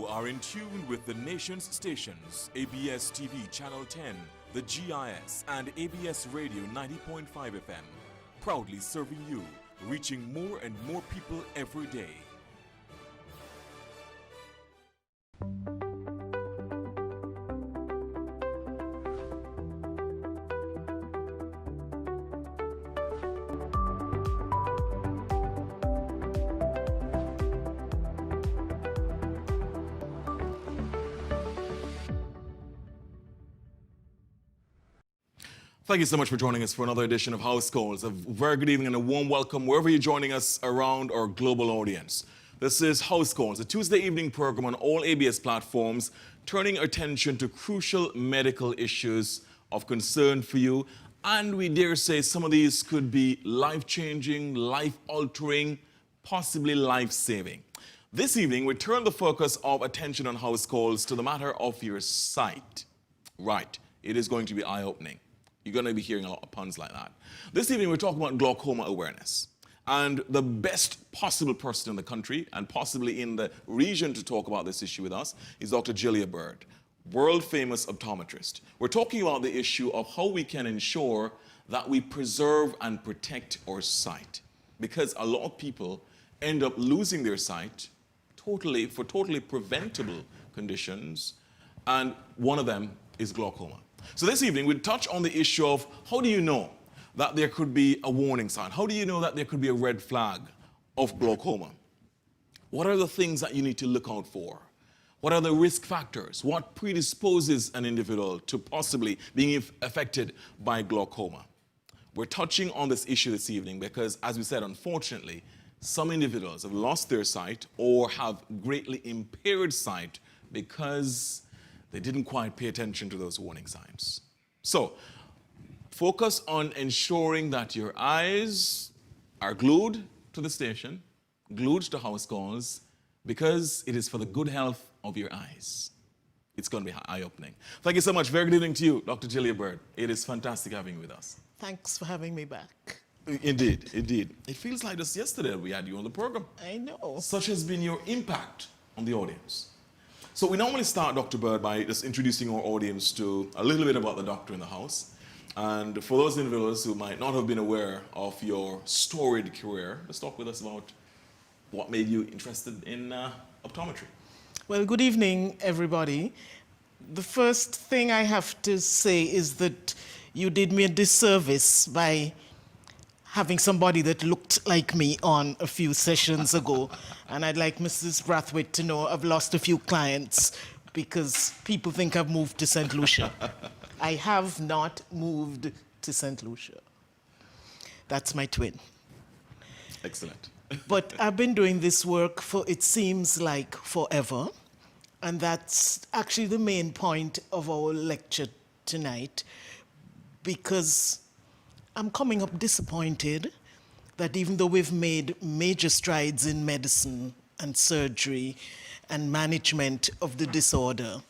are in tune with the nation's stations, ABS TV Channel 10, the GIS, and ABS Radio 90.5 FM. Proudly serving you, reaching more and more people every day. Thank you so much for joining us for another edition of House Calls. A very good evening and a warm welcome wherever you're joining us around our global audience. This is House Calls, a Tuesday evening program on all ABS platforms, turning attention to crucial medical issues of concern for you. And we dare say some of these could be life-changing, life-altering, possibly life-saving. This evening, we turn the focus of attention on House Calls to the matter of your sight. Right, it is going to be eye-opening. You're going to be hearing a lot of puns like that. This evening, we're talking about glaucoma awareness. And the best possible person in the country, and possibly in the region to talk about this issue with us, is Dr. Jillia Bird, world-famous optometrist. We're talking about the issue of how we can ensure that we preserve and protect our sight. Because a lot of people end up losing their sight for totally preventable conditions, and one of them is glaucoma. So this evening, we'll touch on the issue of how do you know that there could be a warning sign? How do you know that there could be a red flag of glaucoma? What are the things that you need to look out for? What are the risk factors? What predisposes an individual to possibly being affected by glaucoma? We're touching on this issue this evening because, as we said, unfortunately, some individuals have lost their sight or have greatly impaired sight because they didn't quite pay attention to those warning signs. So, focus on ensuring that your eyes are glued to the station, glued to House Calls, because it is for the good health of your eyes. It's going to be eye-opening. Thank you so much. Very good evening to you, Dr. Jillia Bird. It is fantastic having you with us. Thanks for having me back. Indeed, indeed. It feels like just yesterday we had you on the program. I know. Such has been your impact on the audience. So we normally start, Dr. Bird, by just introducing our audience to a little bit about the doctor in the house. And for those individuals who might not have been aware of your storied career, let's talk with us about what made you interested in optometry. Well, good evening, everybody. The first thing I have to say is that you did me a disservice by having somebody that looked like me on a few sessions ago. And I'd like Mrs. Brathwaite to know I've lost a few clients because people think I've moved to St. Lucia. I have not moved to St. Lucia. That's my twin. Excellent. But I've been doing this work for, it seems like, forever. And that's actually the main point of our lecture tonight, because I'm coming up disappointed that even though we've made major strides in medicine and surgery and management of the disorder,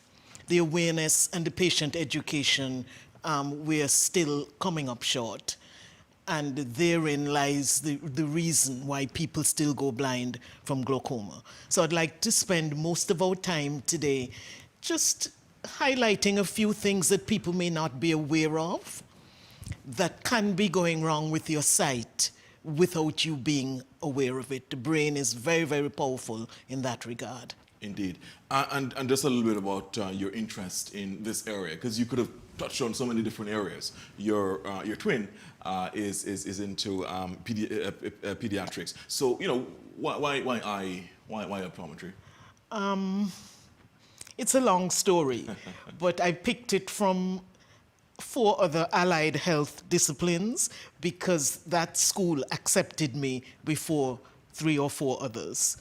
the awareness and the patient education, we're still coming up short. And therein lies the reason why people still go blind from glaucoma. So I'd like to spend most of our time today just highlighting a few things that people may not be aware of that can be going wrong with your sight without you being aware of it. The brain is very, very powerful in that regard. Indeed. And just a little bit about your interest in this area, because you could have touched on so many different areas. Your twin is into pediatrics. So, you know, why optometry? It's a long story, but I picked it from 4 other allied health disciplines because that school accepted me before 3 or 4 others.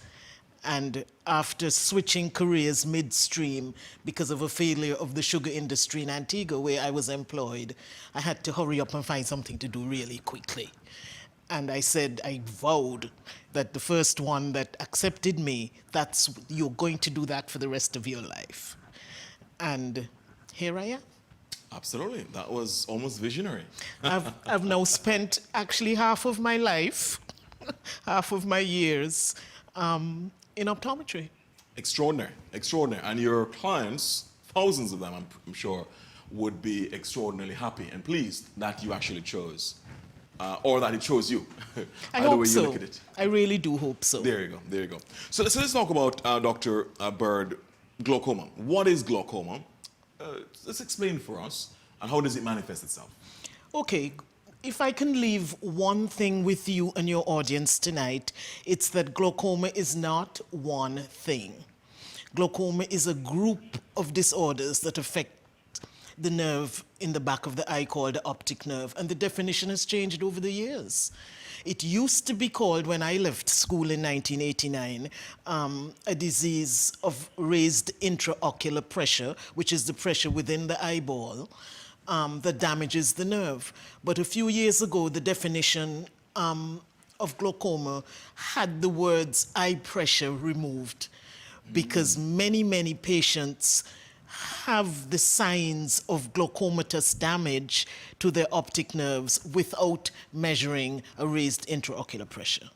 And after switching careers midstream because of a failure of the sugar industry in Antigua where I was employed, I had to hurry up and find something to do really quickly. And I said, I vowed that the first one that accepted me, you're going to do that for the rest of your life. And here I am. Absolutely. That was almost visionary. I've now spent actually half of my life, half of my years, in optometry. Extraordinary, extraordinary. And your clients, thousands of them, I'm sure, would be extraordinarily happy and pleased that you actually chose, or that he chose you. I Either hope way you so. look at it. I really do hope so. There you go, there you go. So let's talk about, Dr. Bird, glaucoma. What is glaucoma? Let's explain for us, and how does it manifest itself? Okay, if I can leave one thing with you and your audience tonight, it's that glaucoma is not one thing. Glaucoma is a group of disorders that affect the nerve in the back of the eye called the optic nerve, and the definition has changed over the years. It used to be called, when I left school in 1989, a disease of raised intraocular pressure, which is the pressure within the eyeball, that damages the nerve. But a few years ago, the definition of glaucoma had the words eye pressure removed, because many patients have the signs of glaucomatous damage to their optic nerves without measuring a raised intraocular pressure.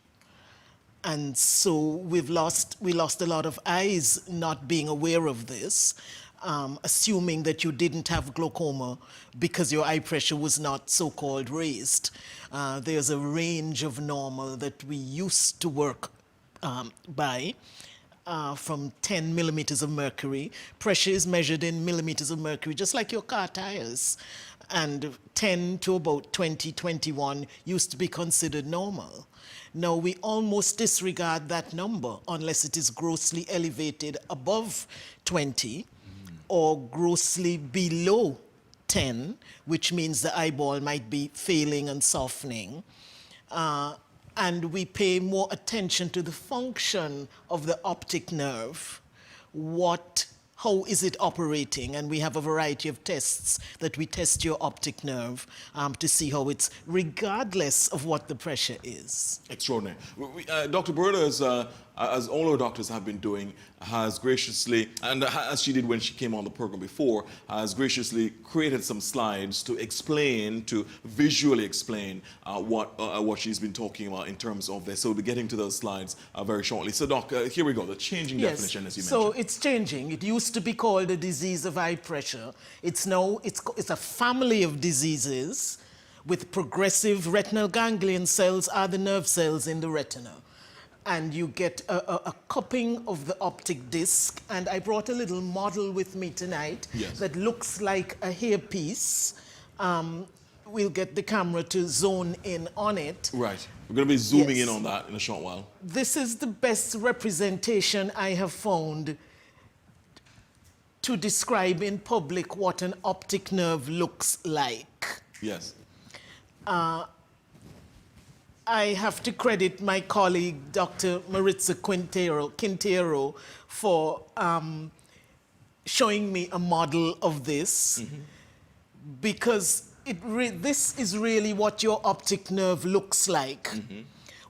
And so we lost a lot of eyes not being aware of this, assuming that you didn't have glaucoma because your eye pressure was not so-called raised. There's a range of normal that we used to work by, from 10 millimeters of mercury. Pressure is measured in millimeters of mercury, just like your car tires. And 10 to about 20, 21 used to be considered normal. Now we almost disregard that number unless it is grossly elevated above 20 or grossly below 10, which means the eyeball might be failing and softening. And we pay more attention to the function of the optic nerve. How is it operating? And we have a variety of tests that we test your optic nerve to see how it's, regardless of what the pressure is. Extraordinary. Dr. Berta, as all our doctors have been doing, has graciously, and as she did when she came on the program before, has graciously created some slides to explain, to visually explain what she's been talking about in terms of this. So we'll be getting to those slides very shortly. So Doc, here we go, the changing definition, as you mentioned. So it's changing. It used to be called a disease of eye pressure. It's now, it's a family of diseases with progressive retinal ganglion cells are the nerve cells in the retina. And you get a cupping of the optic disc. And I brought a little model with me tonight that looks like a hairpiece. We'll get the camera to zone in on it. Right. We're going to be zooming in on that in a short while. This is the best representation I have found to describe in public what an optic nerve looks like. Yes. I have to credit my colleague, Dr. Maritza Quintero, for showing me a model of this, because this is really what your optic nerve looks like.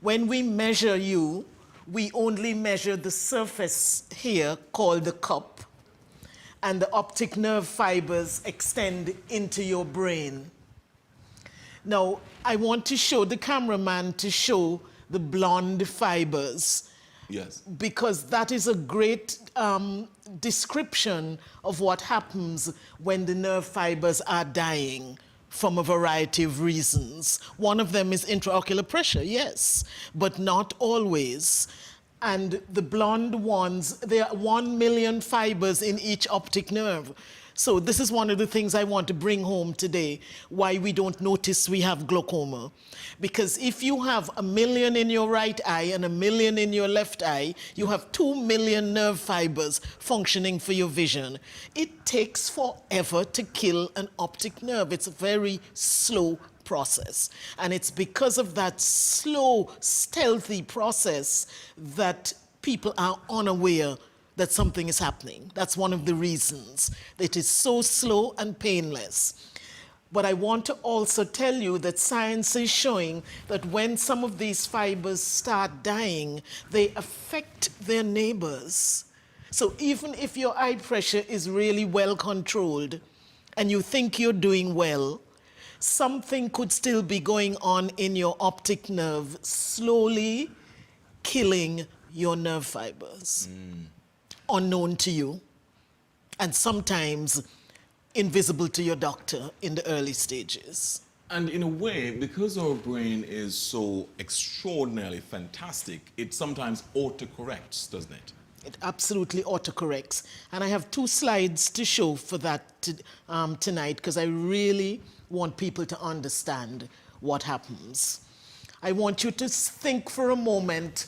When we measure you, we only measure the surface here called the cup, and the optic nerve fibers extend into your brain. Now, I want to show the cameraman to show the blonde fibers. Yes. Because that is a great description of what happens when the nerve fibers are dying from a variety of reasons. One of them is intraocular pressure, yes, but not always. And the blonde ones, there are 1 million fibers in each optic nerve. So this is one of the things I want to bring home today, why we don't notice we have glaucoma. Because if you have 1 million in your right eye and 1 million in your left eye, you have 2 million nerve fibers functioning for your vision. It takes forever to kill an optic nerve. It's a very slow process. And it's because of that slow, stealthy process that people are unaware that something is happening. That's one of the reasons. It is so slow and painless. But I want to also tell you that science is showing that when some of these fibers start dying, they affect their neighbors. So even if your eye pressure is really well controlled and you think you're doing well, something could still be going on in your optic nerve, slowly killing your nerve fibers. unknown to you and sometimes invisible to your doctor in the early stages. And in a way, because our brain is so extraordinarily fantastic, it sometimes autocorrects, doesn't it? It absolutely autocorrects. And I have 2 slides to show for that tonight because I really want people to understand what happens. I want you to think for a moment,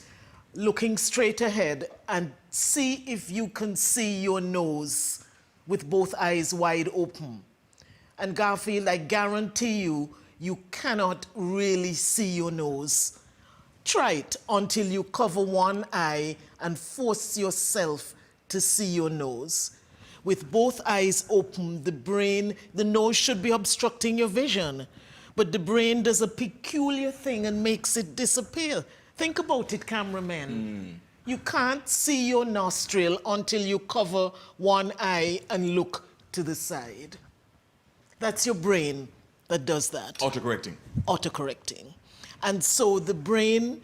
looking straight ahead, and see if you can see your nose with both eyes wide open. And Garfield, I guarantee you, you cannot really see your nose. Try it until you cover one eye and force yourself to see your nose. With both eyes open, the nose should be obstructing your vision. But the brain does a peculiar thing and makes it disappear. Think about it, cameramen. You can't see your nostril until you cover one eye and look to the side. That's your brain that does that. Autocorrecting. Autocorrecting. And so the brain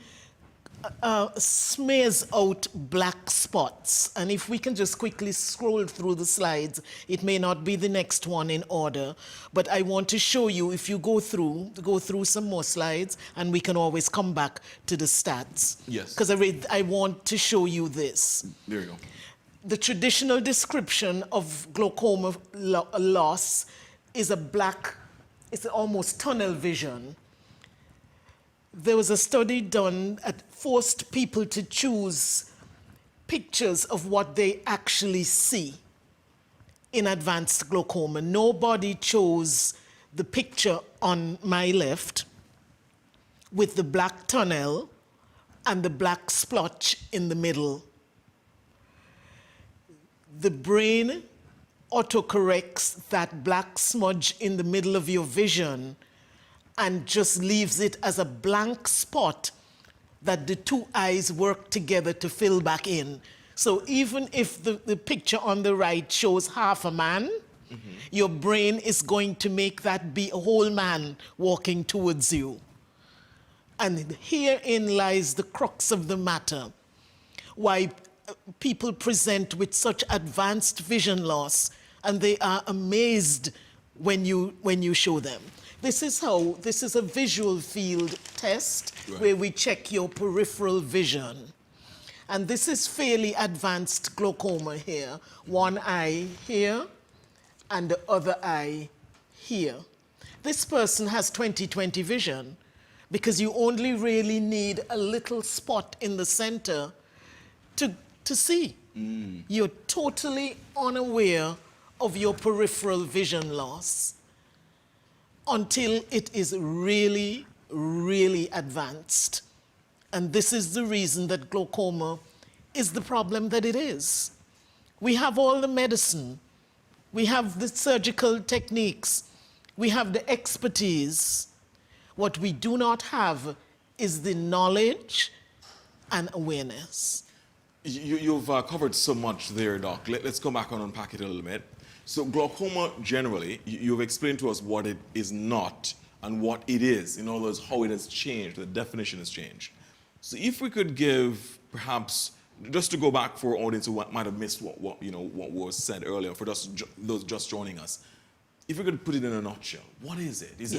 smears out black spots. And if we can just quickly scroll through the slides, it may not be the next one in order, but I want to show you, if you go through some more slides, and we can always come back to the stats. Yes. Because I want to show you this. There you go. The traditional description of glaucoma loss is it's almost tunnel vision. There was a study done that forced people to choose pictures of what they actually see in advanced glaucoma. Nobody chose the picture on my left with the black tunnel and the black splotch in the middle. The brain autocorrects that black smudge in the middle of your vision and just leaves it as a blank spot that the 2 eyes work together to fill back in. So even if the picture on the right shows half a man, your brain is going to make that be a whole man walking towards you. And herein lies the crux of the matter, why people present with such advanced vision loss, and they are amazed when you show them. This is a visual field test, right, where we check your peripheral vision. And this is fairly advanced glaucoma here. One eye here and the other eye here. This person has 20/20 vision because you only really need a little spot in the center to see. You're totally unaware of your peripheral vision loss until it is really, really advanced. And this is the reason that glaucoma is the problem that it is. We have all the medicine. We have the surgical techniques. We have the expertise. What we do not have is the knowledge and awareness. You've covered so much there, Doc. Let's go back and unpack it a little bit. So glaucoma, generally, you've explained to us what it is not and what it is. In other words, how it has changed, the definition has changed. So if we could give, perhaps, just to go back for our audience who might have missed what was said earlier, for those just joining us, if we could put it in a nutshell, what is it? Is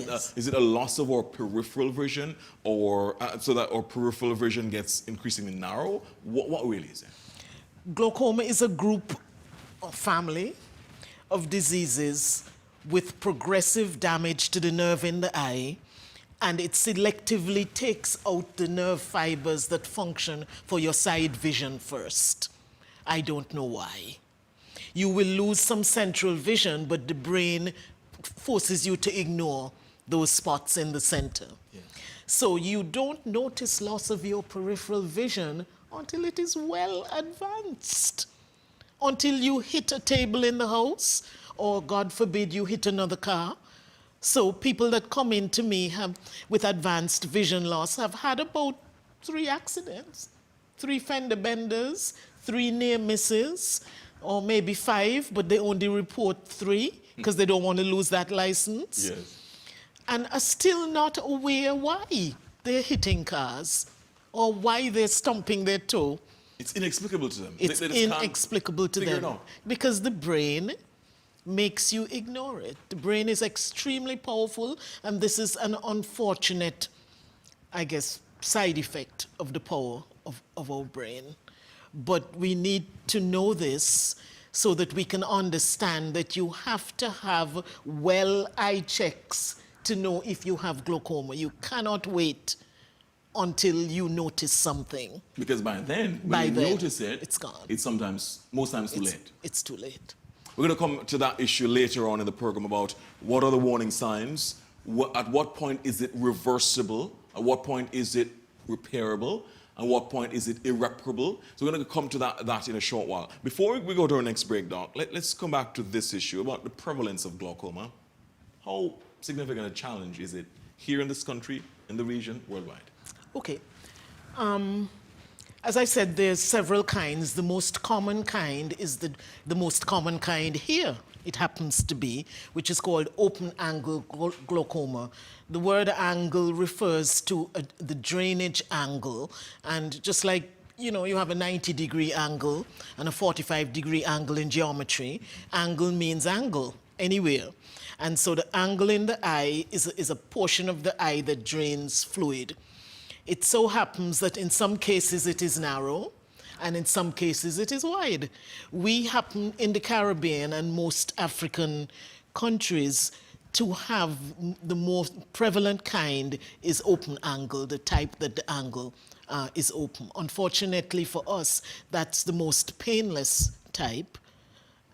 it a loss of our peripheral vision, or so that our peripheral vision gets increasingly narrow? What really is it? Glaucoma is a group or family of diseases with progressive damage to the nerve in the eye, and it selectively takes out the nerve fibers that function for your side vision first. I don't know why. You will lose some central vision, but the brain forces you to ignore those spots in the center. Yeah. So you don't notice loss of your peripheral vision until it is well advanced. Until you hit a table in the house, or God forbid you hit another car. So people that come in to me with advanced vision loss have had about 3 accidents, 3 fender benders, 3 near misses, or maybe 5, but they only report 3 because they don't want to lose that license. Yes. And are still not aware why they're hitting cars or why they're stumping their toe It's inexplicable to them. It's They just can't inexplicable to figure it them out. because the brain makes you ignore it. The brain is extremely powerful, and this is an unfortunate, I guess, side effect of the power of our brain. But we need to know this so that we can understand that you have to have eye checks to know if you have glaucoma. You cannot wait until you notice something. Because by then, when you notice it, it's gone. It's most times too late. It's too late. We're going to come to that issue later on in the program about what are the warning signs, at what point is it reversible, at what point is it repairable, and what point is it irreparable. So we're going to come to that in a short while. Before we go to our next break, Doc, let's come back to this issue about the prevalence of glaucoma. How significant a challenge is it here in this country, in the region, worldwide? Okay. As I said, there's several kinds. The most common kind is the most common kind here, it happens to be, which is called open-angle glaucoma. The word angle refers to the drainage angle. And just like, you know, you have a 90-degree angle and a 45-degree angle in geometry, angle means angle anywhere. And so the angle in the eye is a portion of the eye that drains fluid. It so happens that in some cases it is narrow, and in some cases it is wide. We happen in the Caribbean and most African countries to have the most prevalent kind is open angle, the type that the angle is open. Unfortunately for us, that's the most painless type,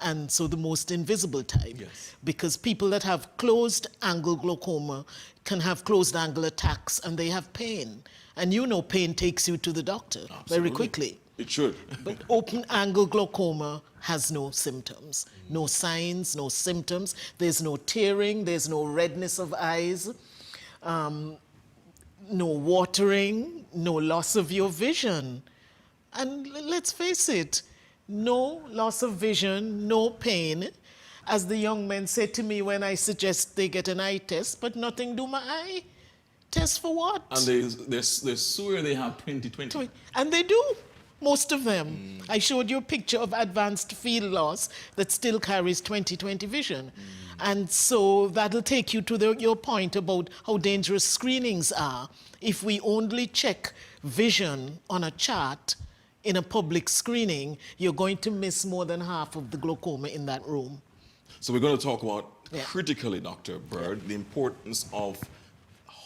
and so the most invisible type. Yes. Because people that have closed angle glaucoma can have closed angle attacks and they have pain. And you know pain takes you to the doctor very quickly. It should. But open angle glaucoma has no symptoms, no signs, no symptoms. There's no tearing, there's no redness of eyes, no watering, no loss of your vision. And let's face it, no loss of vision, no pain. As the young men said to me when I suggest they get an eye test, but nothing do my eye. Test for what? And they swear they have 20/20. And they do, most of them. I showed you a picture of advanced field loss that still carries 20/20 vision. And so that'll take you to your point about how dangerous screenings are. If we only check vision on a chart in a public screening, you're going to miss more than half of the glaucoma in that room. So we're going to talk about, critically, Dr. Bird, the importance of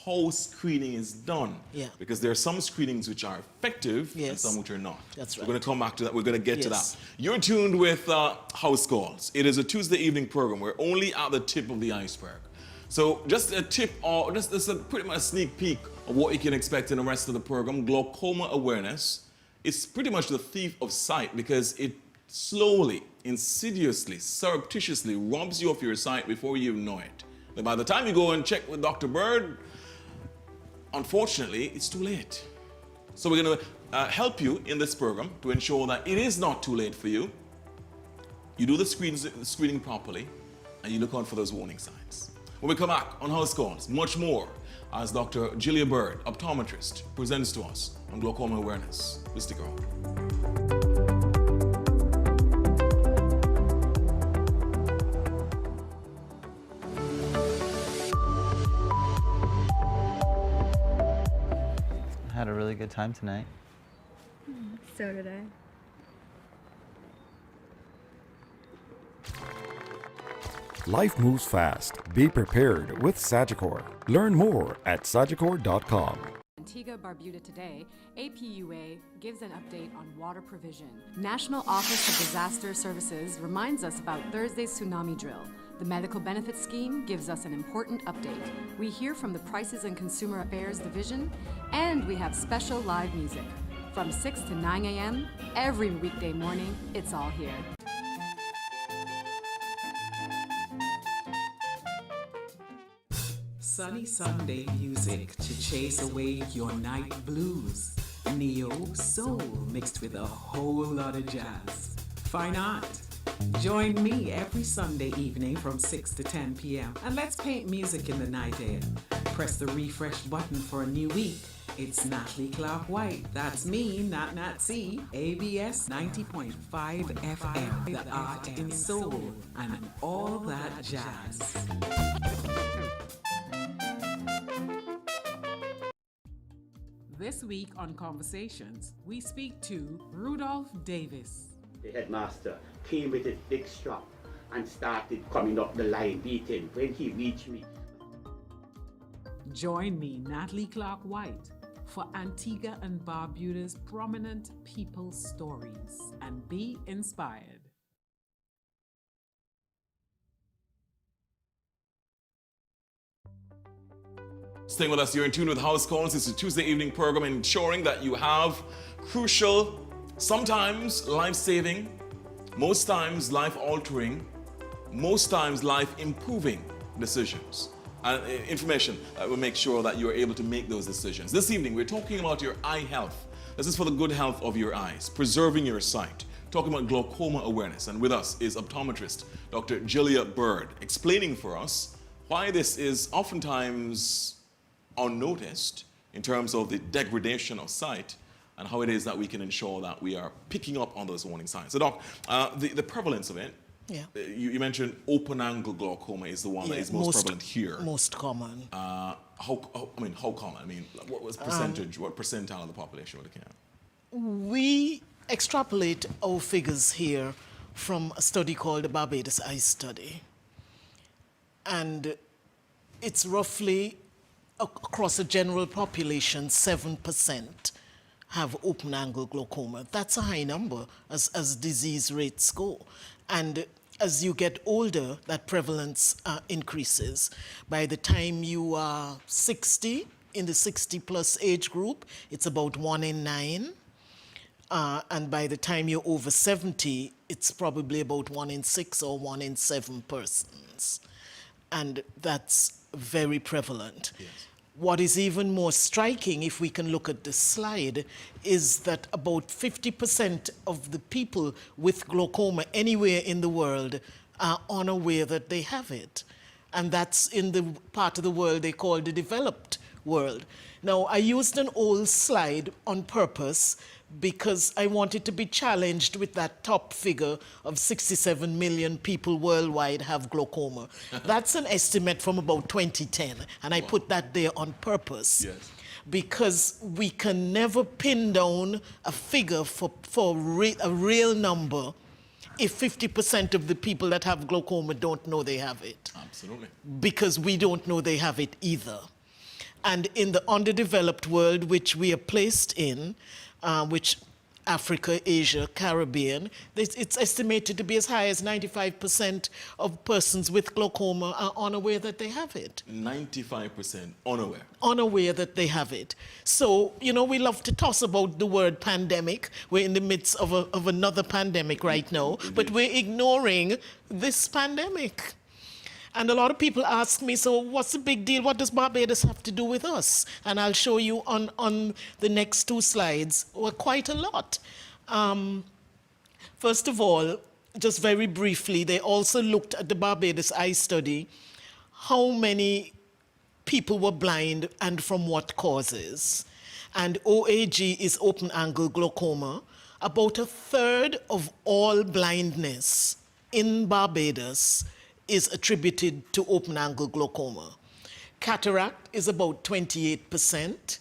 how screening is done. Yeah. Because there are some screenings which are effective and some which are not. That's right. We're going to come back to that. We're going to get to that. You're tuned with House Calls. It is a Tuesday evening program. We're only at the tip of the iceberg. So just a tip, or just pretty much a sneak peek of what you can expect in the rest of the program. Glaucoma awareness. It's pretty much the thief of sight because it slowly, insidiously, surreptitiously robs you of your sight before you even know it. And by the time you go and check with Dr. Bird, unfortunately, it's too late. So we're going to help you in this program to ensure that it is not too late for you. You do the screening properly, and you look out for those warning signs. When we come back on House Calls, much more as Dr. Jillia Bird, optometrist, presents to us on glaucoma awareness. Please stick around. Had a really good time tonight. So did I. Life moves fast. Be prepared with Sagicor. Learn more at sagicor.com. Antigua Barbuda today, APUA gives an update on water provision. National Office of Disaster Services reminds us about Thursday's tsunami drill. The Medical Benefits Scheme gives us an important update. We hear from the Prices and Consumer Affairs Division, and we have special live music. From 6 to 9 a.m., every weekday morning, it's all here. Sunny Sunday music to chase away your night blues. Neo soul mixed with a whole lot of jazz. Fine art. Join me every Sunday evening from 6 to 10 p.m. and let's paint music in the night air. Press the refresh button for a new week It's Natalie Clark White. That's me, Nat C. ABS 90.5 FM. The art in soul and all that jazz. This week on Conversations, we speak to Rudolph Davis. The headmaster came with his big strap and started coming up the line beating. When he reached me, Join me, Natalie Clark White, for Antigua and Barbuda's prominent people stories and be inspired. Staying with us, you're in tune with House Calls. It's a Tuesday evening program ensuring that you have crucial, sometimes life-saving, most times life-altering, most times life-improving decisions. And information that will make sure that you're able to make those decisions. This evening, we're talking about your eye health. This is for the good health of your eyes, preserving your sight. Talking about glaucoma awareness. And with us is optometrist Dr. Jillia Bird, explaining for us why this is oftentimes unnoticed in terms of the degradation of sight and how it is that we can ensure that we are picking up on those warning signs. So, Doc, the prevalence of it, Yeah. You mentioned open-angle glaucoma is the one that is most prevalent here. Most common. How common? I mean, what was percentage? What percentile of the population we're looking at? We extrapolate our figures here from a study called the Barbados Eye Study. And it's roughly across a general population, 7% have open-angle glaucoma. That's a high number as disease rates go. And as you get older, that prevalence increases. By the time you are 60, in the 60-plus age group, it's about 1 in 9. And by the time you're over 70, it's probably about 1 in 6 or 1 in 7 persons. And that's very prevalent. Yes. What is even more striking, if we can look at the slide, is that about 50% of the people with glaucoma anywhere in the world are unaware that they have it. And that's in the part of the world they call the developed world. Now, I used an old slide on purpose because I wanted to be challenged with that top figure of 67 million people worldwide have glaucoma. That's an estimate from about 2010, and I put that there on purpose. Yes. Because we can never pin down a figure for a real number if 50% of the people that have glaucoma don't know they have it. Absolutely. Because we don't know they have it either. And in the underdeveloped world, which we are placed in, which Africa, Asia, Caribbean, it's estimated to be as high as 95% of persons with glaucoma are unaware that they have it. 95% unaware. Unaware that they have it. So, you know, we love to toss about the word pandemic. We're in the midst of another pandemic right now, but we're ignoring this pandemic. And a lot of people ask me, so what's the big deal? What does Barbados have to do with us? And I'll show you on the next 2 slides, well, quite a lot. First of all, just very briefly, they also looked at the Barbados Eye Study, how many people were blind and from what causes. And OAG is open-angle glaucoma. About a third of all blindness in Barbados is attributed to open-angle glaucoma. Cataract is about 28%.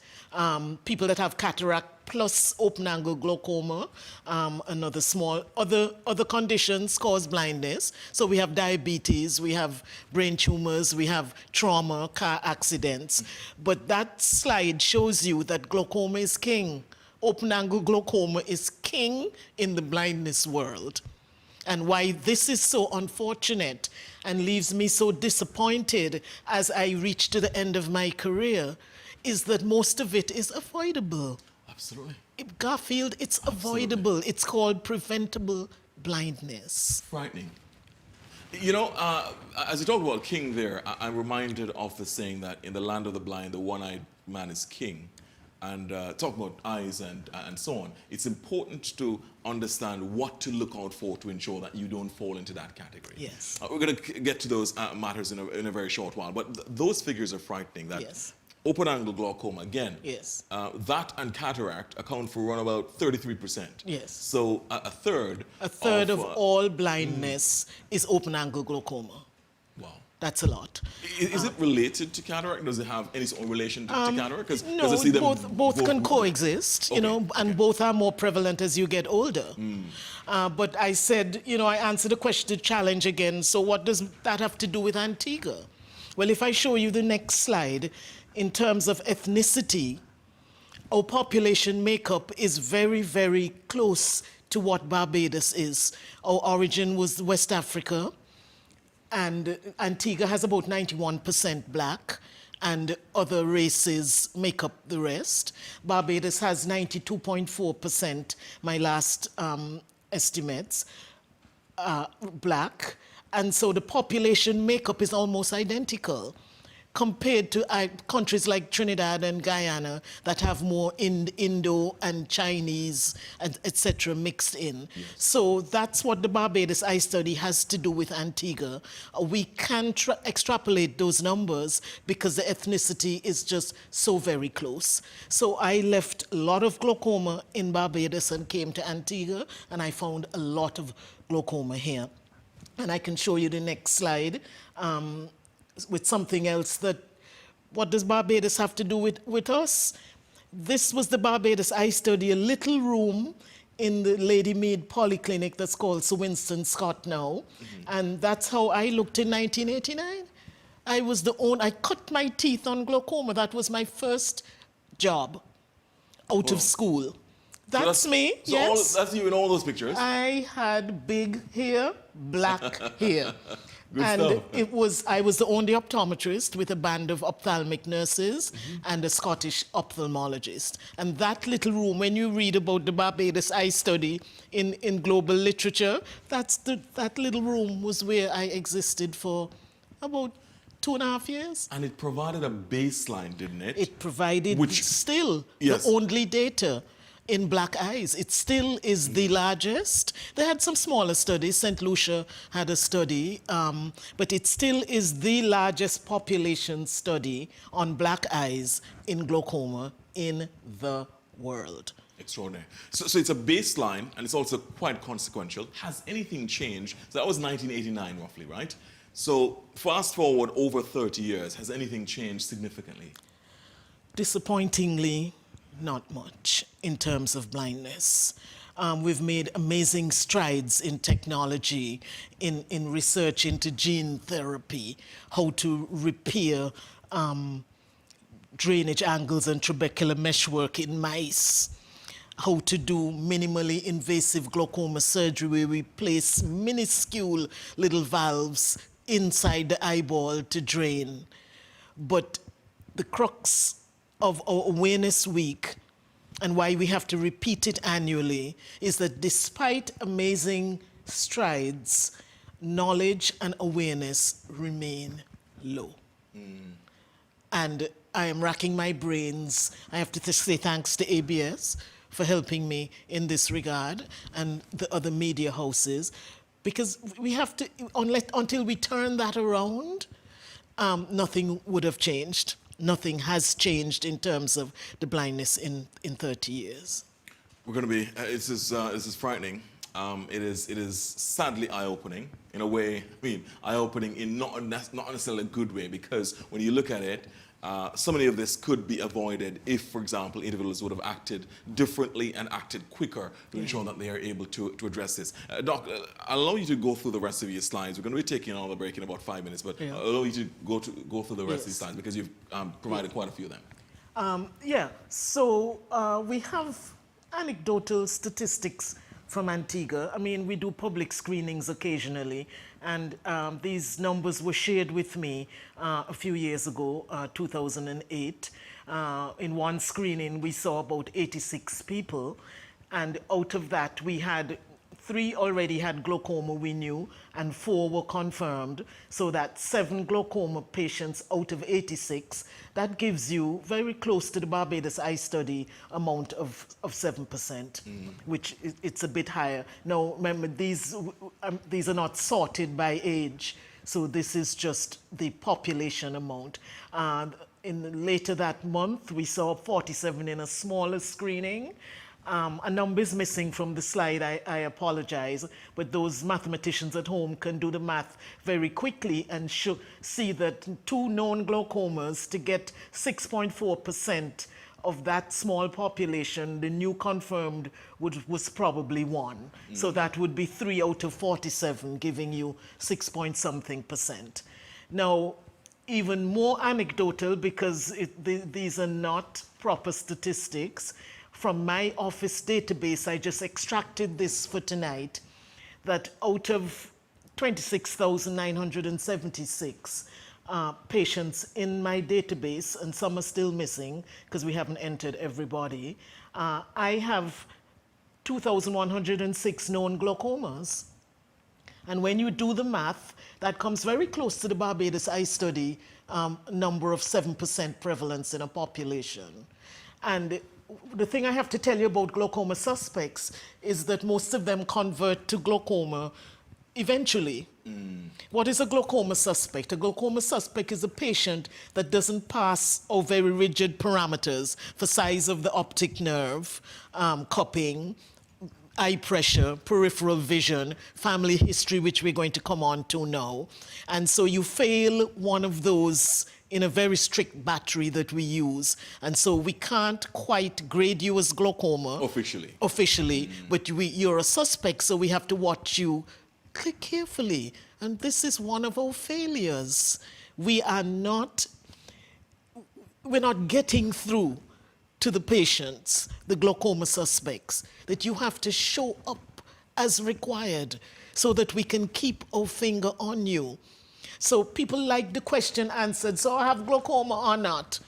People that have cataract plus open-angle glaucoma, another small, other conditions cause blindness. So we have diabetes, we have brain tumors, we have trauma, car accidents. But that slide shows you that glaucoma is king. Open-angle glaucoma is king in the blindness world. And why this is so unfortunate and leaves me so disappointed as I reach to the end of my career is that most of it is avoidable. Absolutely. Garfield, it's avoidable. It's called preventable blindness. Frightening. You know, as you talk about king there, I'm reminded of the saying that in the land of the blind, the one-eyed man is king. And talk about eyes and so on. It's important to understand what to look out for to ensure that you don't fall into that category. Yes. We're going to get to those matters in a very short while. But those figures are frightening. That yes. Open angle glaucoma, again. Yes. That and cataract account for around about 33%. Yes. So a third. A third of all blindness is open angle glaucoma. Wow. That's a lot. Is it related to cataract? Does it have any sort of relation to cataract? 'Cause No, I see them both can coexist, you know, and both are more prevalent as you get older. But I said, you know, I answered the question, the challenge again. So what does that have to do with Antigua? Well, if I show you the next slide, in terms of ethnicity, our population makeup is very, very close to what Barbados is. Our origin was West Africa, and Antigua has about 91% black, and other races make up the rest. Barbados has 92.4%, my last estimates, black. And so the population makeup is almost identical compared to countries like Trinidad and Guyana that have more Indo and Chinese, etc. mixed in. Yes. So that's what the Barbados Eye Study has to do with Antigua. We can extrapolate those numbers because the ethnicity is just so very close. So I left a lot of glaucoma in Barbados and came to Antigua, and I found a lot of glaucoma here. And I can show you the next slide with something else that, what does Barbados have to do with us? This was the Barbados Eye Study, a little room in the Lady Mead Polyclinic that's called Sir Winston Scott now. And that's how I looked in 1989. I cut my teeth on glaucoma. That was my first job out of school. That's me, so yes. That's you in all those pictures? I had big hair, black hair. Good and stuff. I was the only optometrist with a band of ophthalmic nurses and a Scottish ophthalmologist. And that little room, when you read about the Barbados Eye Study in global literature, that little room was where I existed for about 2.5 years. And it provided a baseline, didn't it? It provided still Yes. the only data in black eyes. It still is the largest. They had some smaller studies. St. Lucia had a study, but it still is the largest population study on black eyes in glaucoma in the world. Extraordinary. So it's a baseline, and it's also quite consequential. Has anything changed? So that was 1989, roughly, right? So fast forward over 30 years, has anything changed significantly? Disappointingly, not much in terms of blindness. We've made amazing strides in technology, in research into gene therapy, how to repair drainage angles and trabecular meshwork in mice, how to do minimally invasive glaucoma surgery where we place minuscule little valves inside the eyeball to drain. But the crux of our Awareness Week and why we have to repeat it annually is that despite amazing strides, knowledge and awareness remain low. And I am racking my brains. I have to say thanks to ABS for helping me in this regard and the other media houses, because we have to, until we turn that around, nothing would have changed. Nothing has changed in terms of the blindness in 30 years. We're going to be, this is frightening. It is sadly eye-opening in a way. I mean, eye-opening in not necessarily a good way, because when you look at it, so many of this could be avoided if, for example, individuals would have acted differently and acted quicker to ensure that they are able to address this. Doc, I'll allow you to go through the rest of your slides. We're going to be taking another break in about 5 minutes, but I'll allow you to go through the rest of your slides because you've provided quite a few of them. So we have anecdotal statistics from Antigua. I mean, we do public screenings occasionally, and these numbers were shared with me a few years ago, 2008. In one screening, we saw about 86 people, and out of that, we had 3 already had glaucoma, we knew, and 4 were confirmed, so that 7 glaucoma patients out of 86. That gives you very close to the Barbados Eye Study amount of 7%, which it's a bit higher. Now, remember, these are not sorted by age, so this is just the population amount. Later that month, we saw 47 in a smaller screening. A number is missing from the slide, I apologize, but those mathematicians at home can do the math very quickly and see that 2 known glaucomas, to get 6.4% of that small population, the new confirmed was probably 1. So that would be 3 out of 47, giving you 6 point something percent. Now, even more anecdotal, because these are not proper statistics, from my office database, I just extracted this for tonight, that out of 26,976 patients in my database, and some are still missing because we haven't entered everybody, I have 2,106 known glaucomas. And when you do the math, that comes very close to the Barbados Eye Study number of 7% prevalence in a population. And the thing I have to tell you about glaucoma suspects is that most of them convert to glaucoma eventually. What is a glaucoma suspect? A glaucoma suspect is a patient that doesn't pass our very rigid parameters for size of the optic nerve, cupping, eye pressure, peripheral vision, family history, which we're going to come on to now. And so you fail one of those in a very strict battery that we use. And so we can't quite grade you as glaucoma. Officially, but you're a suspect, so we have to watch you carefully. And this is one of our failures. We're not getting through to the patients, the glaucoma suspects, that you have to show up as required so that we can keep our finger on you. So people like the question answered, so I have glaucoma or not?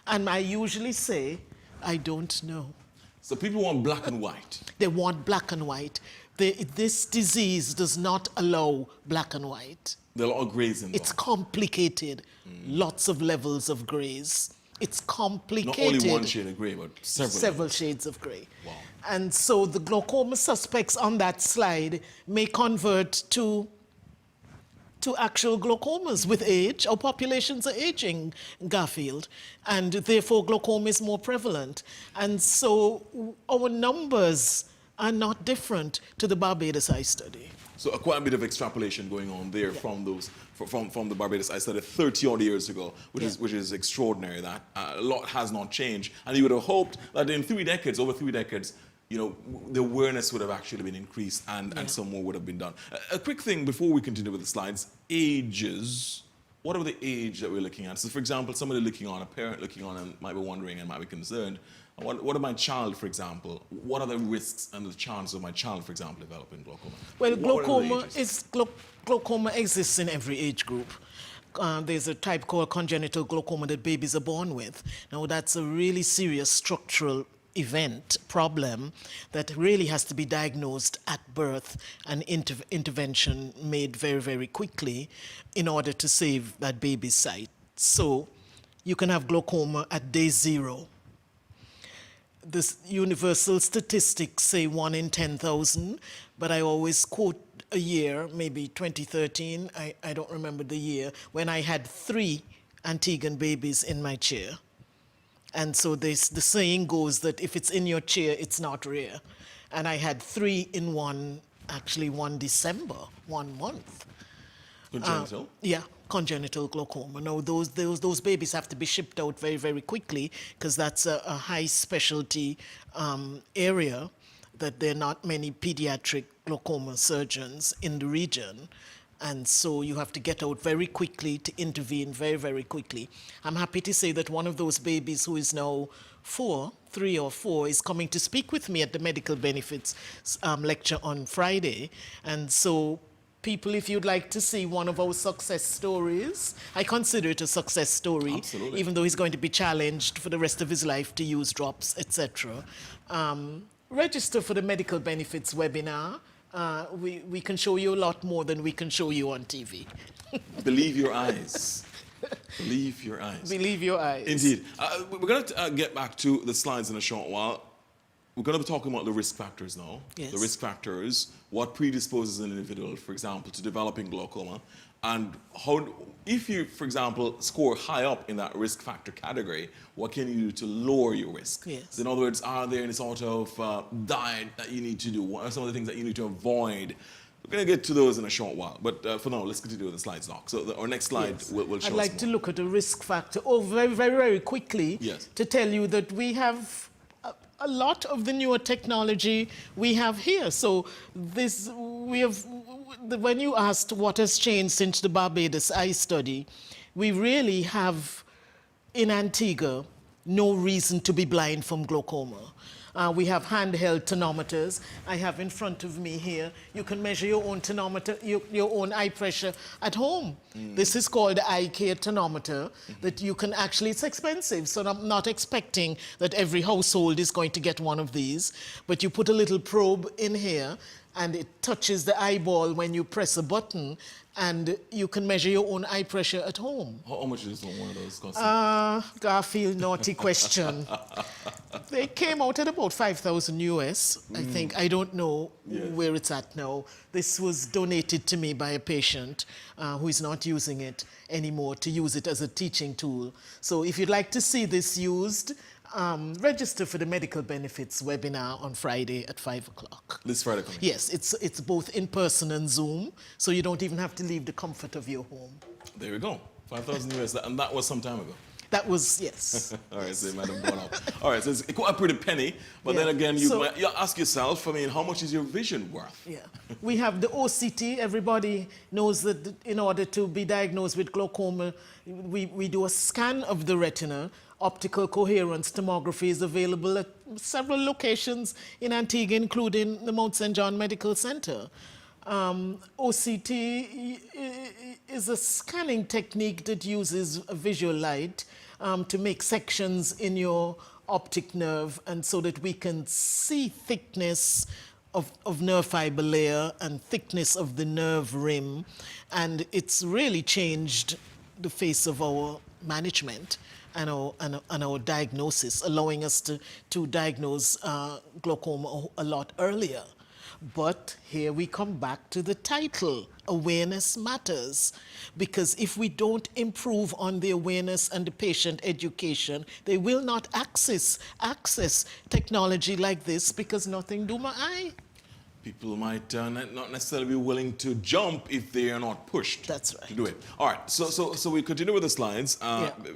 And I usually say, I don't know. So people want black and white. They want black and white. This disease does not allow black and white. There are a lot of grays in there. It's complicated. Lots of levels of grays. It's complicated. Not only one shade of gray, but several shades of gray. Wow. And so the glaucoma suspects on that slide may convert to actual glaucomas with age. Our populations are aging, Garfield, and therefore glaucoma is more prevalent. And so our numbers are not different to the Barbados Eye Study. So quite a bit of extrapolation going on there from the Barbados Eye Study 30 odd years ago, which is extraordinary. That a lot has not changed, and you would have hoped that in over 3 decades, you know, the awareness would have actually been increased, and some more would have been done. A quick thing before we continue with the slides: ages. What are the age that we're looking at? So, for example, somebody looking on, a parent looking on, and might be wondering and might be concerned. What of my child, for example? What are the risks and the chances of my child, for example, developing glaucoma? Well, glaucoma exists in every age group. There's a type called congenital glaucoma that babies are born with. Now, that's a really serious structural problem that really has to be diagnosed at birth and intervention made very, very quickly in order to save that baby's sight. So you can have glaucoma at day 0. The universal statistics say 1 in 10,000, but I always quote a year, maybe 2013, I don't remember the year, when I had 3 Antiguan babies in my chair. And so the saying goes that if it's in your chair, it's not rare. And I had 3 in one December, 1 month. Congenital? Yeah, congenital glaucoma. Now, those babies have to be shipped out very, very quickly because that's a high specialty area, that there are not many pediatric glaucoma surgeons in the region. And so you have to get out very quickly to intervene very, very quickly. I'm happy to say that one of those babies who is now 3 or 4, is coming to speak with me at the Medical Benefits lecture on Friday. And so people, if you'd like to see one of our success stories, I consider it a success story. Absolutely. Even though he's going to be challenged for the rest of his life to use drops, etc. Register for the Medical Benefits webinar. We can show you a lot more than we can show you on TV. Believe your eyes. Believe your eyes. Believe your eyes. Indeed. We're going to get back to the slides in a short while. we're going to be talking about the risk factors now. Yes. The risk factors, what predisposes an individual, for example, to developing glaucoma, and how, if you, for example, score high up in that risk factor category, what can you do to lower your risk? Yes. In other words, are there any sort of diet that you need to do? What are some of the things that you need to avoid? We're going to get to those in a short while, but for now, let's continue with the slides, Doc. So our next slide Yes. will show I'd us like to more. look at a risk factor, very, very, very quickly, Yes. to tell you that we have a lot of the newer technology we have here. So this, we have, when you asked what has changed since the Barbados eye study, we really have in Antigua no reason to be blind from glaucoma. We have handheld tonometers. I have in front of me here, you can measure your own tonometer, your own eye pressure at home. This is called the eye care tonometer that you can actually, it's expensive, so I'm not expecting that every household is going to get one of these, but you put a little probe in here and it touches the eyeball when you press a button, and you can measure your own eye pressure at home. How much is one of those cost? Garfield, naughty question. They came out at about 5,000 US, I think. I don't know where it's at now. This was donated to me by a patient who is not using it anymore, to use it as a teaching tool. So if you'd like to see this used, register for the medical benefits webinar on Friday at 5 o'clock. This Friday coming? Yes, it's both in person and Zoom, so you don't even have to leave the comfort of your home. There we go. 5,000 US, and that was some time ago. That was, yes. All right, so you might have gone up. All right, so it's quite a pretty penny, but then again, you ask yourself, I mean, how much is your vision worth? Yeah. We have the OCT. Everybody knows that in order to be diagnosed with glaucoma, we do a scan of the retina. Optical coherence tomography is available at several locations in Antigua, including the Mount St. John Medical Center. OCT is a scanning technique that uses a visual light to make sections in your optic nerve, and so that we can see thickness of nerve fiber layer and thickness of the nerve rim. And it's really changed the face of our management and our diagnosis, allowing us to diagnose glaucoma a lot earlier. But here we come back to the title, awareness matters. Because if we don't improve on the awareness and the patient education, they will not access technology like this, because nothing do my eye. People might not necessarily be willing to jump if they are not pushed. That's right. To do it. All right, so we continue with the slides.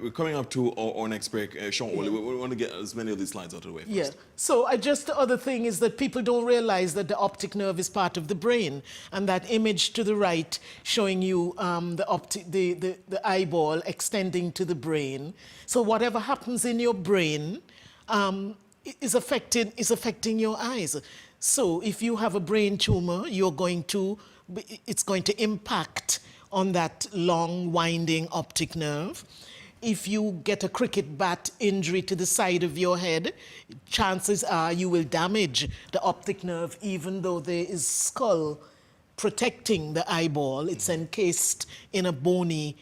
We're coming up to our next break shortly. We want to get as many of these slides out of the way first. Yeah. So the other thing is that people don't realize that the optic nerve is part of the brain, and that image to the right showing you the eyeball extending to the brain. So whatever happens in your brain is affecting your eyes. So if you have a brain tumor, it's going to impact on that long winding optic nerve. If you get a cricket bat injury to the side of your head, chances are you will damage the optic nerve, even though there is skull protecting the eyeball. It's encased in a bony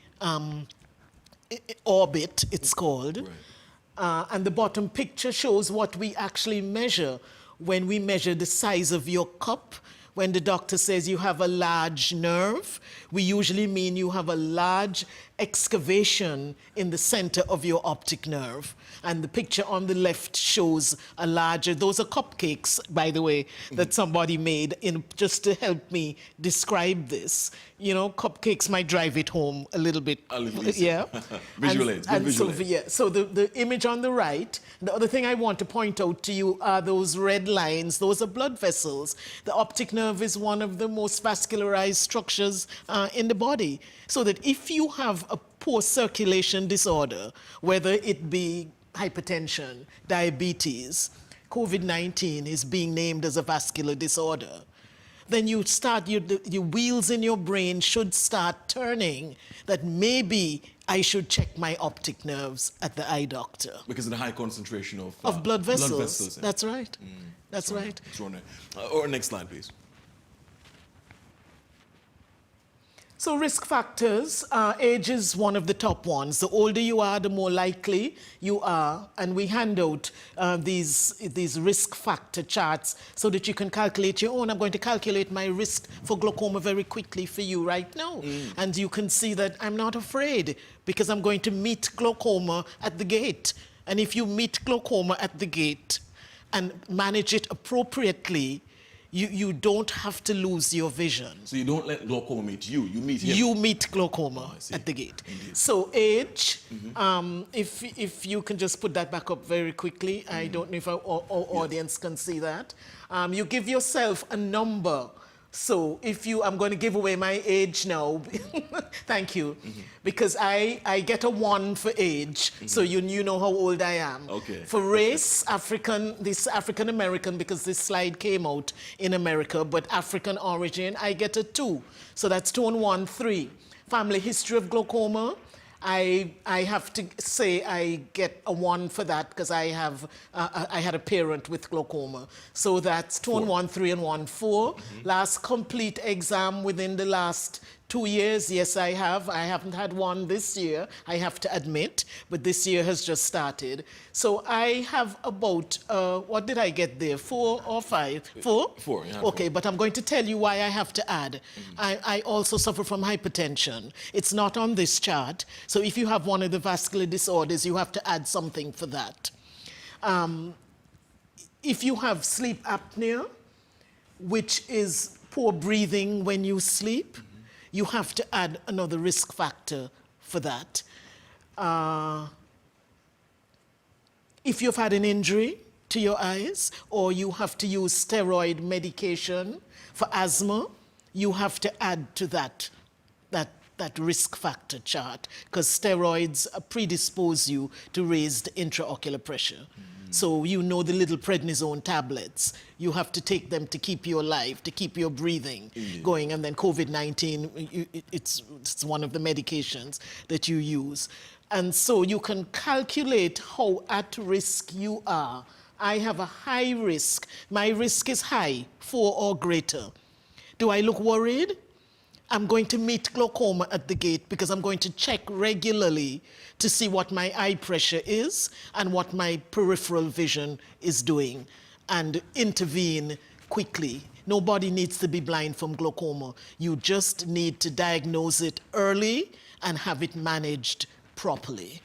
orbit, it's called. Right. And the bottom picture shows what we actually measure when we measure the size of your cup. When the doctor says you have a large nerve, we usually mean you have a large excavation in the center of your optic nerve. And the picture on the left shows a larger, those are cupcakes, by the way, that somebody made just to help me describe this. You know, cupcakes might drive it home a little bit. A little bit. Yeah. Visual aids, good visual aids. So the image on the right, the other thing I want to point out to you are those red lines. Those are blood vessels. The optic nerve is one of the most vascularized structures in the body. So that if you have a poor circulation disorder, whether it be hypertension, diabetes, COVID-19 is being named as a vascular disorder, then you start, your wheels in your brain should start turning that maybe I should check my optic nerves at the eye doctor. Because of the high concentration of blood vessels. Blood vessels, yeah. That's right. That's right. Or next slide, please. So risk factors, age is one of the top ones. The older you are, the more likely you are. And we hand out these risk factor charts so that you can calculate your own. I'm going to calculate my risk for glaucoma very quickly for you right now. And you can see that I'm not afraid because I'm going to meet glaucoma at the gate. And if you meet glaucoma at the gate and manage it appropriately, you don't have to lose your vision. So you don't let glaucoma meet you, you meet him. You meet glaucoma at the gate. Indeed. So age, if you can just put that back up very quickly. I don't know if our audience can see that. You give yourself a number. So if you, I'm going to give away my age now. Thank you. Because I get a 1 for age, so you know how old I am. Okay. For race, this African American, because this slide came out in America, but African origin, I get a 2. So that's 2 and 1, 3. Family history of glaucoma, I have to say I get a 1 for that because I had a parent with glaucoma. So that's 2 and 1, 3 and 1, 4. Last complete exam within the last 2 years, yes, I have. I haven't had one this year, I have to admit, but this year has just started. So I have about, what did I get there, 4 or 5? 4? 4, yeah. Okay, 4. but I'm going to tell you why I have to add. I also suffer from hypertension. It's not on this chart. So if you have one of the vascular disorders, you have to add something for that. If you have sleep apnea, which is poor breathing when you sleep, you have to add another risk factor for that. If you've had an injury to your eyes or you have to use steroid medication for asthma, you have to add to that risk factor chart because steroids predispose you to raised intraocular pressure. So you know the little prednisone tablets. You have to take them to keep you alive, to keep your breathing going. And then COVID-19, it's one of the medications that you use. And so you can calculate how at risk you are. I have a high risk. My risk is high, 4 or greater. Do I look worried? I'm going to meet glaucoma at the gate because I'm going to check regularly to see what my eye pressure is and what my peripheral vision is doing and intervene quickly. Nobody needs to be blind from glaucoma. You just need to diagnose it early and have it managed properly.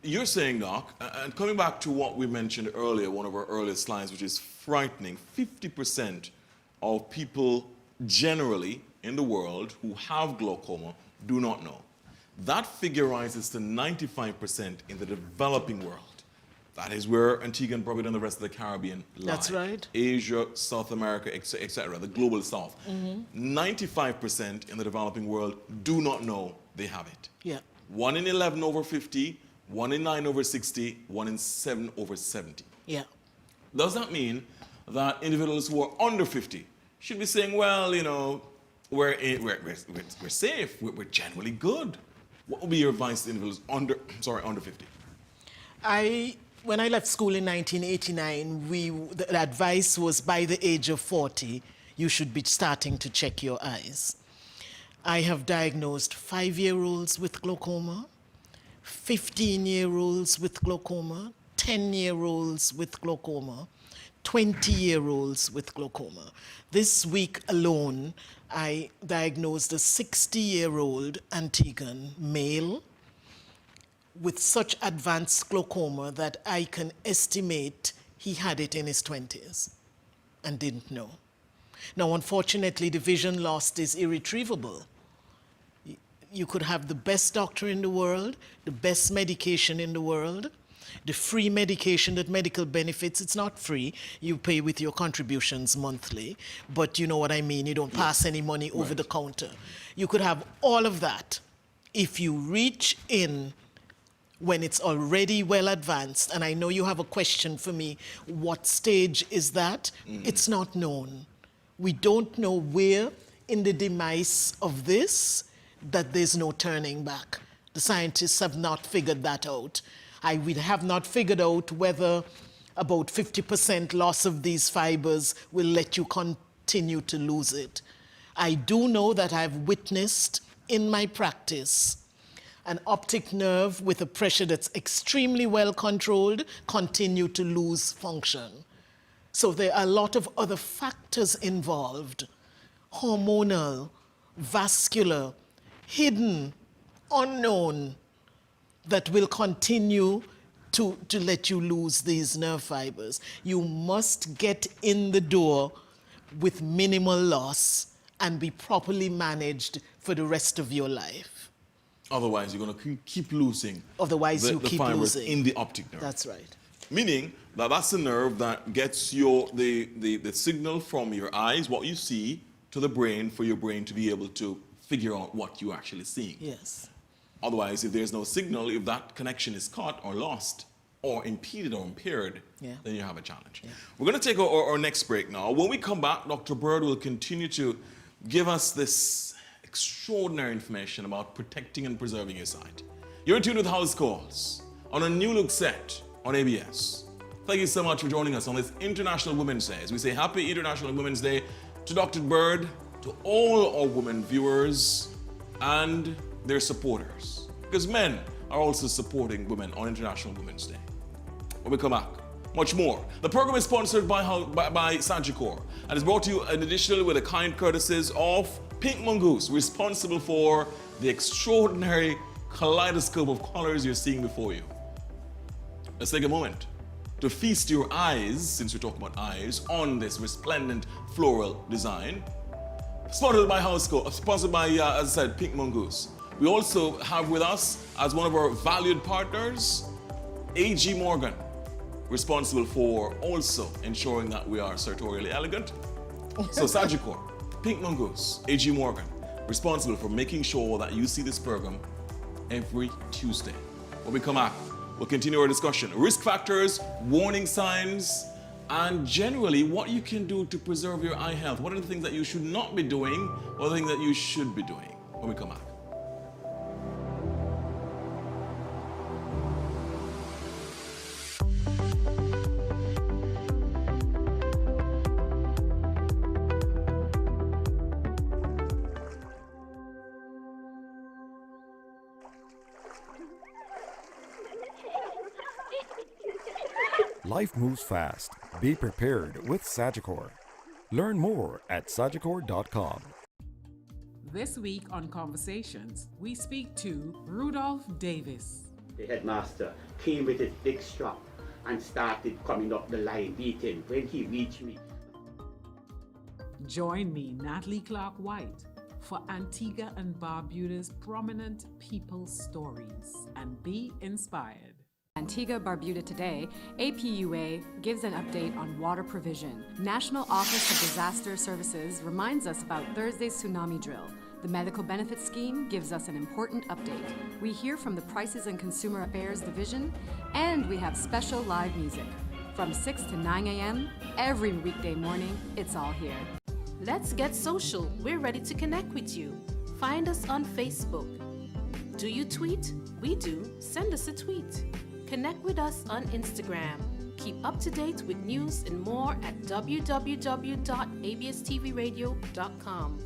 You're saying, Doc, and coming back to what we mentioned earlier, one of our earliest slides, which is frightening, 50% of people generally in the world who have glaucoma do not know. That figure rises to 95% in the developing world. That is where Antigua and Barbuda and the rest of the Caribbean lie. That's right. Asia, South America, etc., the global South. 95% in the developing world do not know they have it. Yeah. 1 in 11 over 50, 1 in 9 over 60, 1 in 7 over 70. Yeah. Does that mean that individuals who are under 50 should be saying, well, you know, we're safe, we're generally good? What would be your advice to individuals under 50? When I left school in 1989, the advice was by the age of 40, you should be starting to check your eyes. I have diagnosed 5-year-olds with glaucoma, 15-year-olds with glaucoma, 10-year-olds with glaucoma, 20-year-olds with glaucoma. This week alone, I diagnosed a 60-year-old Antiguan male with such advanced glaucoma that I can estimate he had it in his 20s and didn't know. Now, unfortunately, the vision lost is irretrievable. You could have the best doctor in the world, the best medication in the world, the free medication that medical benefits. It's not free. You pay with your contributions monthly, but you know what I mean. You don't pass any money over the counter. You could have all of that. If you reach in when it's already well advanced, and I know you have a question for me, what stage is that? It's not known. We don't know where in the demise of this that there's no turning back. The scientists have not figured that out. We have not figured out whether about 50% loss of these fibers will let you continue to lose it. I do know that I've witnessed in my practice, an optic nerve with a pressure that's extremely well controlled continue to lose function. So there are a lot of other factors involved, hormonal, vascular, hidden, unknown, that will continue to let you lose these nerve fibers. You must get in the door with minimal loss and be properly managed for the rest of your life. Otherwise, you're going to keep losing Otherwise, you the keep fibers losing. in the optic nerve. That's right. Meaning that that's the nerve that gets the signal from your eyes, what you see, to the brain for your brain to be able to figure out what you're actually seeing. Yes. Otherwise, if there's no signal, if that connection is cut or lost or impeded or impaired, then you have a challenge. We're going to take our next break now. When we come back, Dr. Bird will continue to give us this extraordinary information about protecting and preserving your sight. You're in tune with House Calls on a new look set on ABS. Thank you so much for joining us on this International Women's Day. As we say Happy International Women's Day to Dr. Bird, to all our women viewers and their supporters. Because men are also supporting women on International Women's Day. When we come back, much more. The program is sponsored by Sagicor and is brought to you in addition with the kind courtesies of Pink Mongoose, responsible for the extraordinary kaleidoscope of colors you're seeing before you. Let's take a moment to feast your eyes, since we're talking about eyes, on this resplendent floral design. Sponsored by sponsored by, as I said, Pink Mongoose. We also have with us, as one of our valued partners, A.G. Morgan, responsible for also ensuring that we are sartorially elegant. So Sagicor, Pink Mongoose, A.G. Morgan, responsible for making sure that you see this program every Tuesday. When we come back, we'll continue our discussion. Risk factors, warning signs, and generally what you can do to preserve your eye health. What are the things that you should not be doing? What are the things that you should be doing? When we come back. Life moves fast. Be prepared with Sagicor. Learn more at sagicor.com. This week on Conversations, we speak to Rudolph Davis. The headmaster came with his big strap and started coming up the line beating. When he reached me, Join me, Natalie Clark White, for Antigua and Barbuda's prominent people stories and be inspired. Antigua Barbuda today, APUA gives an update on water provision. National Office of Disaster Services reminds us about Thursday's tsunami drill. The Medical Benefits Scheme gives us an important update. We hear from the Prices and Consumer Affairs Division, and we have special live music. From 6 to 9 a.m., every weekday morning, it's all here. Let's get social. We're ready to connect with you. Find us on Facebook. Do you tweet? We do. Send us a tweet. Connect with us on Instagram. Keep up to date with news and more at www.abstvradio.com.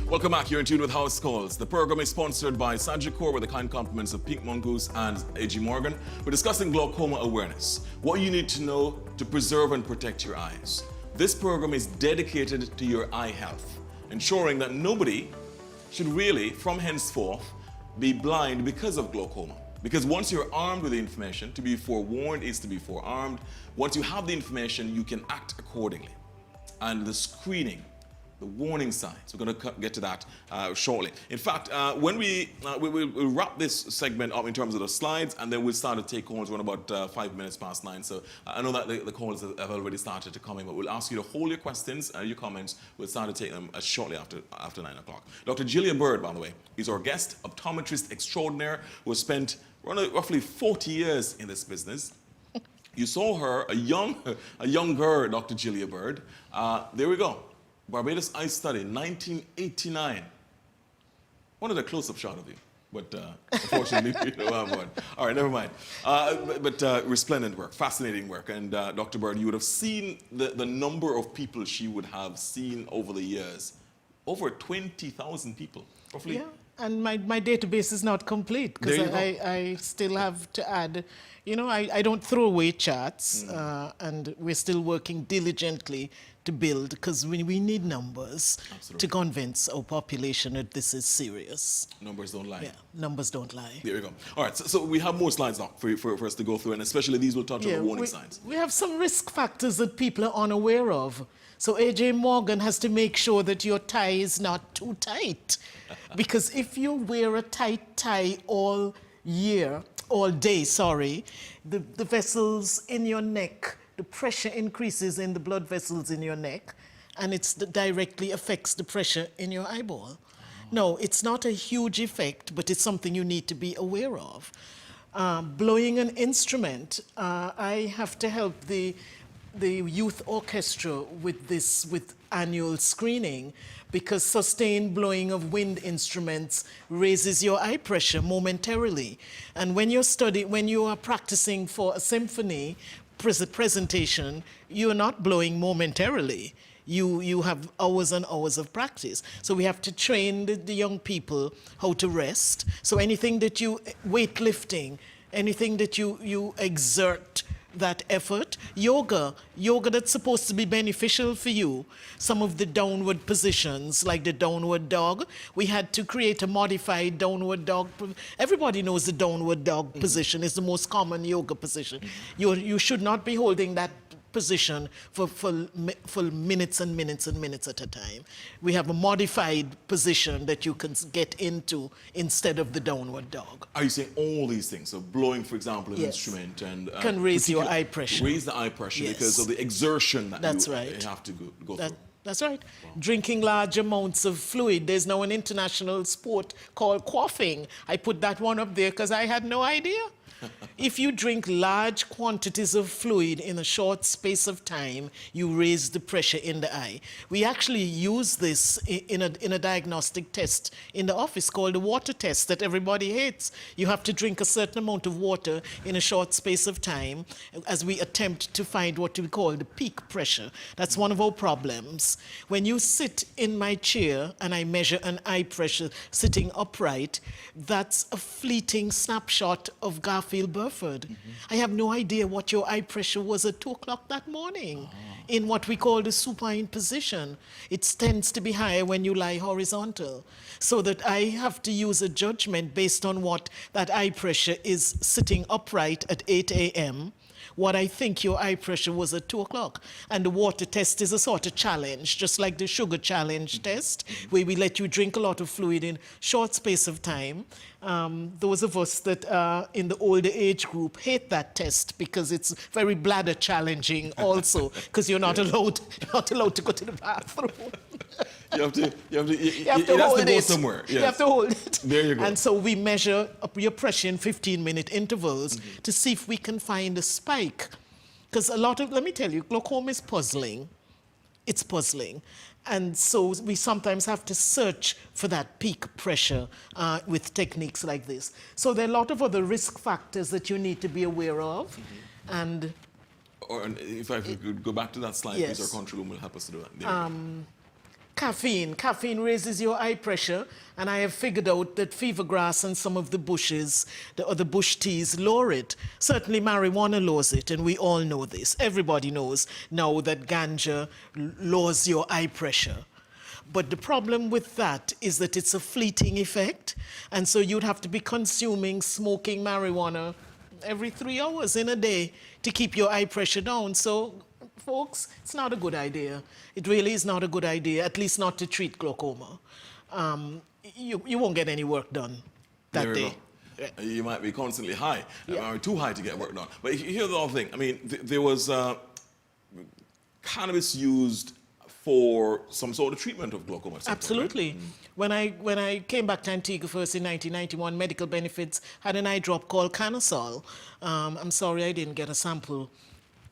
Welcome back. You're in tune with House Calls. The program is sponsored by Sagicor with the kind compliments of Pink Mongoose and A.G. Morgan. We're discussing glaucoma awareness, what you need to know to preserve and protect your eyes. This program is dedicated to your eye health, ensuring that nobody should really, from henceforth, be blind because of glaucoma. Because once you're armed with the information, to be forewarned is to be forearmed. Once you have the information, you can act accordingly. And the screening, the warning signs, we're going to get to that shortly. In fact, when we'll wrap this segment up in terms of the slides, and then we'll start to take calls around about 5 minutes past 9. So I know that the calls have already started to come in, but we'll ask you to hold your questions and your comments. We'll start to take them shortly after 9 o'clock. Dr. Jillia Bird, by the way, is our guest, optometrist extraordinaire, who has spent roughly 40 years in this business. You saw her, a younger Dr. Jillia Bird. There we go. Barbados Eye Study, 1989. Wanted a close-up shot of you. But unfortunately, we don't have one. All right, never mind. Resplendent work, fascinating work. And Dr. Bird, you would have seen the number of people she would have seen over the years. Over 20,000 people, roughly. Yeah, and my database is not complete because I still have to add, I don't throw away charts, and we're still working diligently to build because we need numbers to convince our population that this is serious. Numbers don't lie. Yeah, numbers don't lie. There we go. All right, so we have more slides now for us to go through, and especially these will touch on the warning signs. We have some risk factors that people are unaware of. So AJ Morgan has to make sure that your tie is not too tight. Because if you wear a tight tie all day, the vessels in your neck, the pressure increases in the blood vessels in your neck, and it directly affects the pressure in your eyeball. No, it's not a huge effect, but it's something you need to be aware of. Blowing an instrument, I have to help the youth orchestra with annual screening because sustained blowing of wind instruments raises your eye pressure momentarily. And when you are practicing for a symphony presentation, you're not blowing momentarily. You have hours and hours of practice. So we have to train the young people how to rest. So anything that weightlifting, anything that you exert that effort, yoga that's supposed to be beneficial for you, some of the downward positions, like the downward dog, we had to create a modified downward dog. Everybody knows the downward dog position is the most common yoga position. You should not be holding that position for minutes and minutes and minutes at a time. We have a modified position that you can get into instead of the downward dog. Are you saying all these things? So blowing, for example, an instrument and can raise your eye pressure. Raise the eye pressure because of the exertion that you have to go through. That's right. Wow. Drinking large amounts of fluid. There's now an international sport called quaffing. I put that one up there because I had no idea. If you drink large quantities of fluid in a short space of time, you raise the pressure in the eye. We actually use this in a diagnostic test in the office called the water test that everybody hates. You have to drink a certain amount of water in a short space of time as we attempt to find what we call the peak pressure. That's one of our problems. When you sit in my chair and I measure an eye pressure sitting upright, that's a fleeting snapshot of Garfield Burford. I have no idea what your eye pressure was at 2 o'clock that morning in what we call the supine position. It tends to be higher when you lie horizontal. So that I have to use a judgment based on what that eye pressure is sitting upright at 8 a.m., what I think your eye pressure was at 2 o'clock. And the water test is a sort of challenge, just like the sugar challenge test, where we let you drink a lot of fluid in short space of time. Those of us that are in the older age group hate that test because it's very bladder challenging also, because you're not allowed to go to the bathroom. You have to hold it somewhere. Yes. You have to hold it. There you go. And so we measure up your pressure in 15-minute intervals to see if we can find a spike. Because let me tell you, glaucoma is puzzling. It's puzzling. And so we sometimes have to search for that peak pressure with techniques like this. So there are a lot of other risk factors that you need to be aware of. And if I could go back to that slide, please, our control room will help us to do that. Caffeine raises your eye pressure, and I have figured out that fever grass and some of the bushes, the other bush teas, lower it. Certainly marijuana lowers it, and we all know this. Everybody knows now that ganja lowers your eye pressure. But the problem with that is that it's a fleeting effect, and so you'd have to be smoking marijuana every 3 hours in a day to keep your eye pressure down. So, folks, it's not a good idea. It really is not a good idea, at least not to treat glaucoma. You won't get any work done that day. You might be constantly high, or too high to get work done. But here's the other thing. I mean, there was cannabis used for some sort of treatment of glaucoma. Absolutely. When I came back to Antigua first in 1991, Medical Benefits had an eye drop called Canasol. I'm sorry I didn't get a sample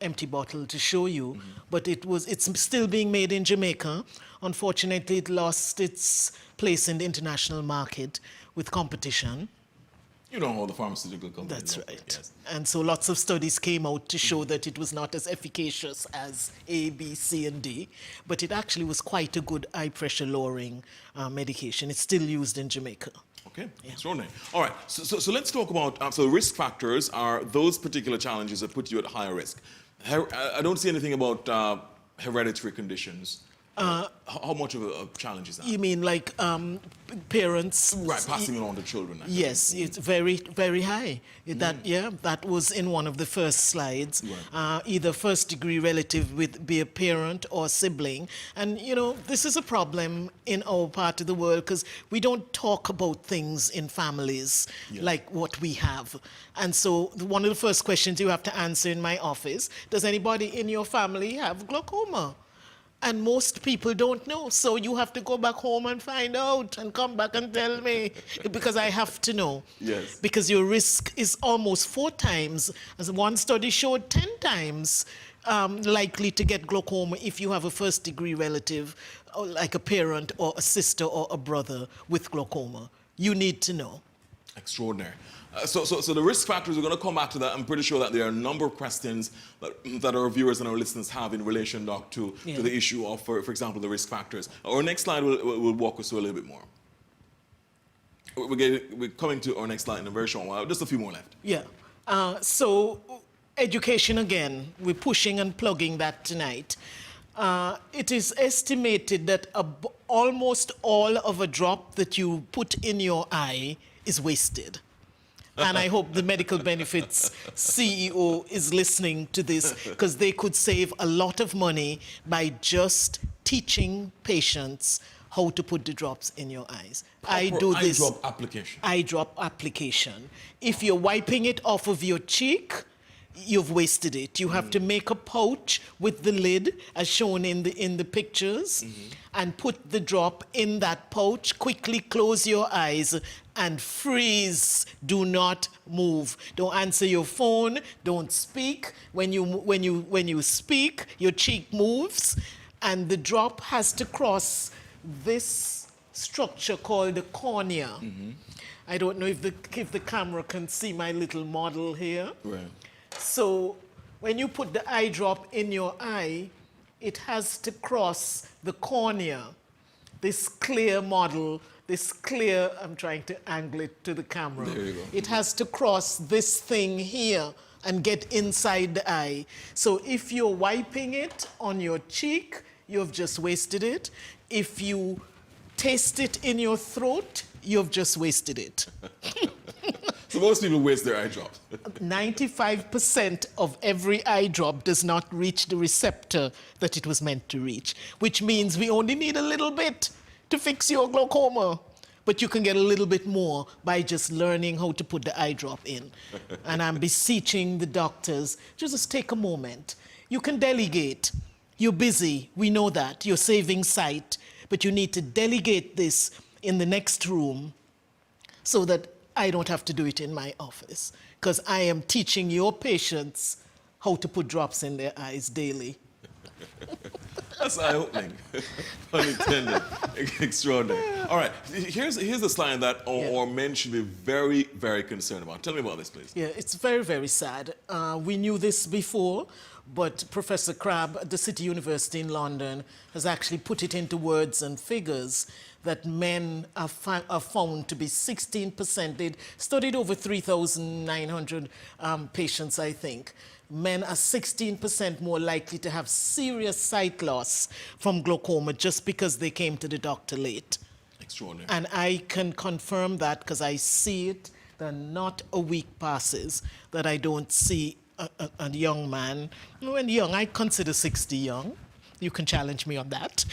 empty bottle to show you, but it's still being made in Jamaica. Unfortunately, it lost its place in the international market with competition. You know how the pharmaceutical companies That's operate, right. yes. And so lots of studies came out to show that it was not as efficacious as A, B, C, and D, but it actually was quite a good eye pressure lowering medication. It's still used in Jamaica. Okay, extraordinary. All right, so let's talk about, so risk factors are those particular challenges that put you at higher risk. I don't see anything about hereditary conditions. How much of a challenge is that? You mean like parents? Right, passing it on to children. I Yes, it's very, very high. That was in one of the first slides. Right. Either first degree relative with be a parent or sibling. And you know, this is a problem in our part of the world because we don't talk about things in families like what we have. And so one of the first questions you have to answer in my office, does anybody in your family have glaucoma? And most people don't know. So you have to go back home and find out and come back and tell me because I have to know. Yes. Because your risk is almost 4 times, as one study showed, 10 times likely to get glaucoma if you have a first degree relative, or like a parent or a sister or a brother with glaucoma. You need to know. Extraordinary. So the risk factors, we're going to come back to that. I'm pretty sure that there are a number of questions that our viewers and our listeners have in relation, Doc, to the issue of, for example, the risk factors. Our next slide will walk us through a little bit more. We're coming to our next slide in a very short while. Just a few more left. Yeah. So education again, we're pushing and plugging that tonight. It is estimated that almost all of a drop that you put in your eye is wasted. And I hope the medical benefits CEO is listening to this because they could save a lot of money by just teaching patients how to put the drops in your eyes. I do this. Eye drop application. Eye drop application. If you're wiping it off of your cheek, you've wasted it. You have to make a pouch with the lid, as shown in the pictures, and put the drop in that pouch. Quickly close your eyes and freeze. Do not move. Don't answer your phone. Don't speak. When you speak, your cheek moves, and the drop has to cross this structure called the cornea. I don't know if the camera can see my little model here. Right. So when you put the eye drop in your eye, it has to cross the cornea. This clear model, I'm trying to angle it to the camera. There you go. It has to cross this thing here and get inside the eye. So if you're wiping it on your cheek, you've just wasted it. If you taste it in your throat, you've just wasted it. So most people waste their eye drops. 95% of every eye drop does not reach the receptor that it was meant to reach, which means we only need a little bit to fix your glaucoma. But you can get a little bit more by just learning how to put the eye drop in. And I'm beseeching the doctors, just take a moment. You can delegate. You're busy, we know that. You're saving sight, but you need to delegate this in the next room so that I don't have to do it in my office, because I am teaching your patients how to put drops in their eyes daily. That's eye-opening. Pun intended. Extraordinary. All right, here's a slide that our men should be very, very concerned about. Tell me about this, please. Yeah, it's very, very sad. We knew this before, but Professor Crabb at the City University in London has actually put it into words and figures that men are found to be 16%. They'd studied over 3,900 patients, I think. Men are 16% more likely to have serious sight loss from glaucoma just because they came to the doctor late. Extraordinary. And I can confirm that because I see it. There not a week passes that I don't see a young man. When young, I consider 60 young. You can challenge me on that.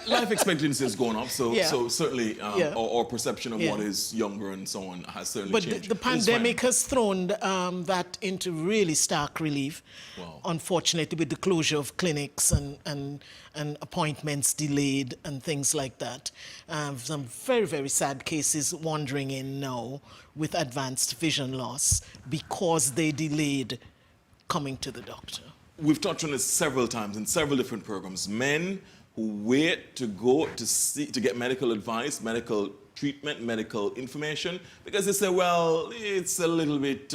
Life expectancy has gone up, so certainly our perception of Yeah. what is younger and so on has certainly But changed. the pandemic has thrown that into really stark relief. Wow. Unfortunately, with the closure of clinics and appointments delayed and things like that. Some very, very sad cases wandering in now with advanced vision loss because they delayed coming to the doctor. We've touched on this several times in several different programs. Men who wait to go to get medical advice, medical treatment, medical information, because they say, well, it's a little bit,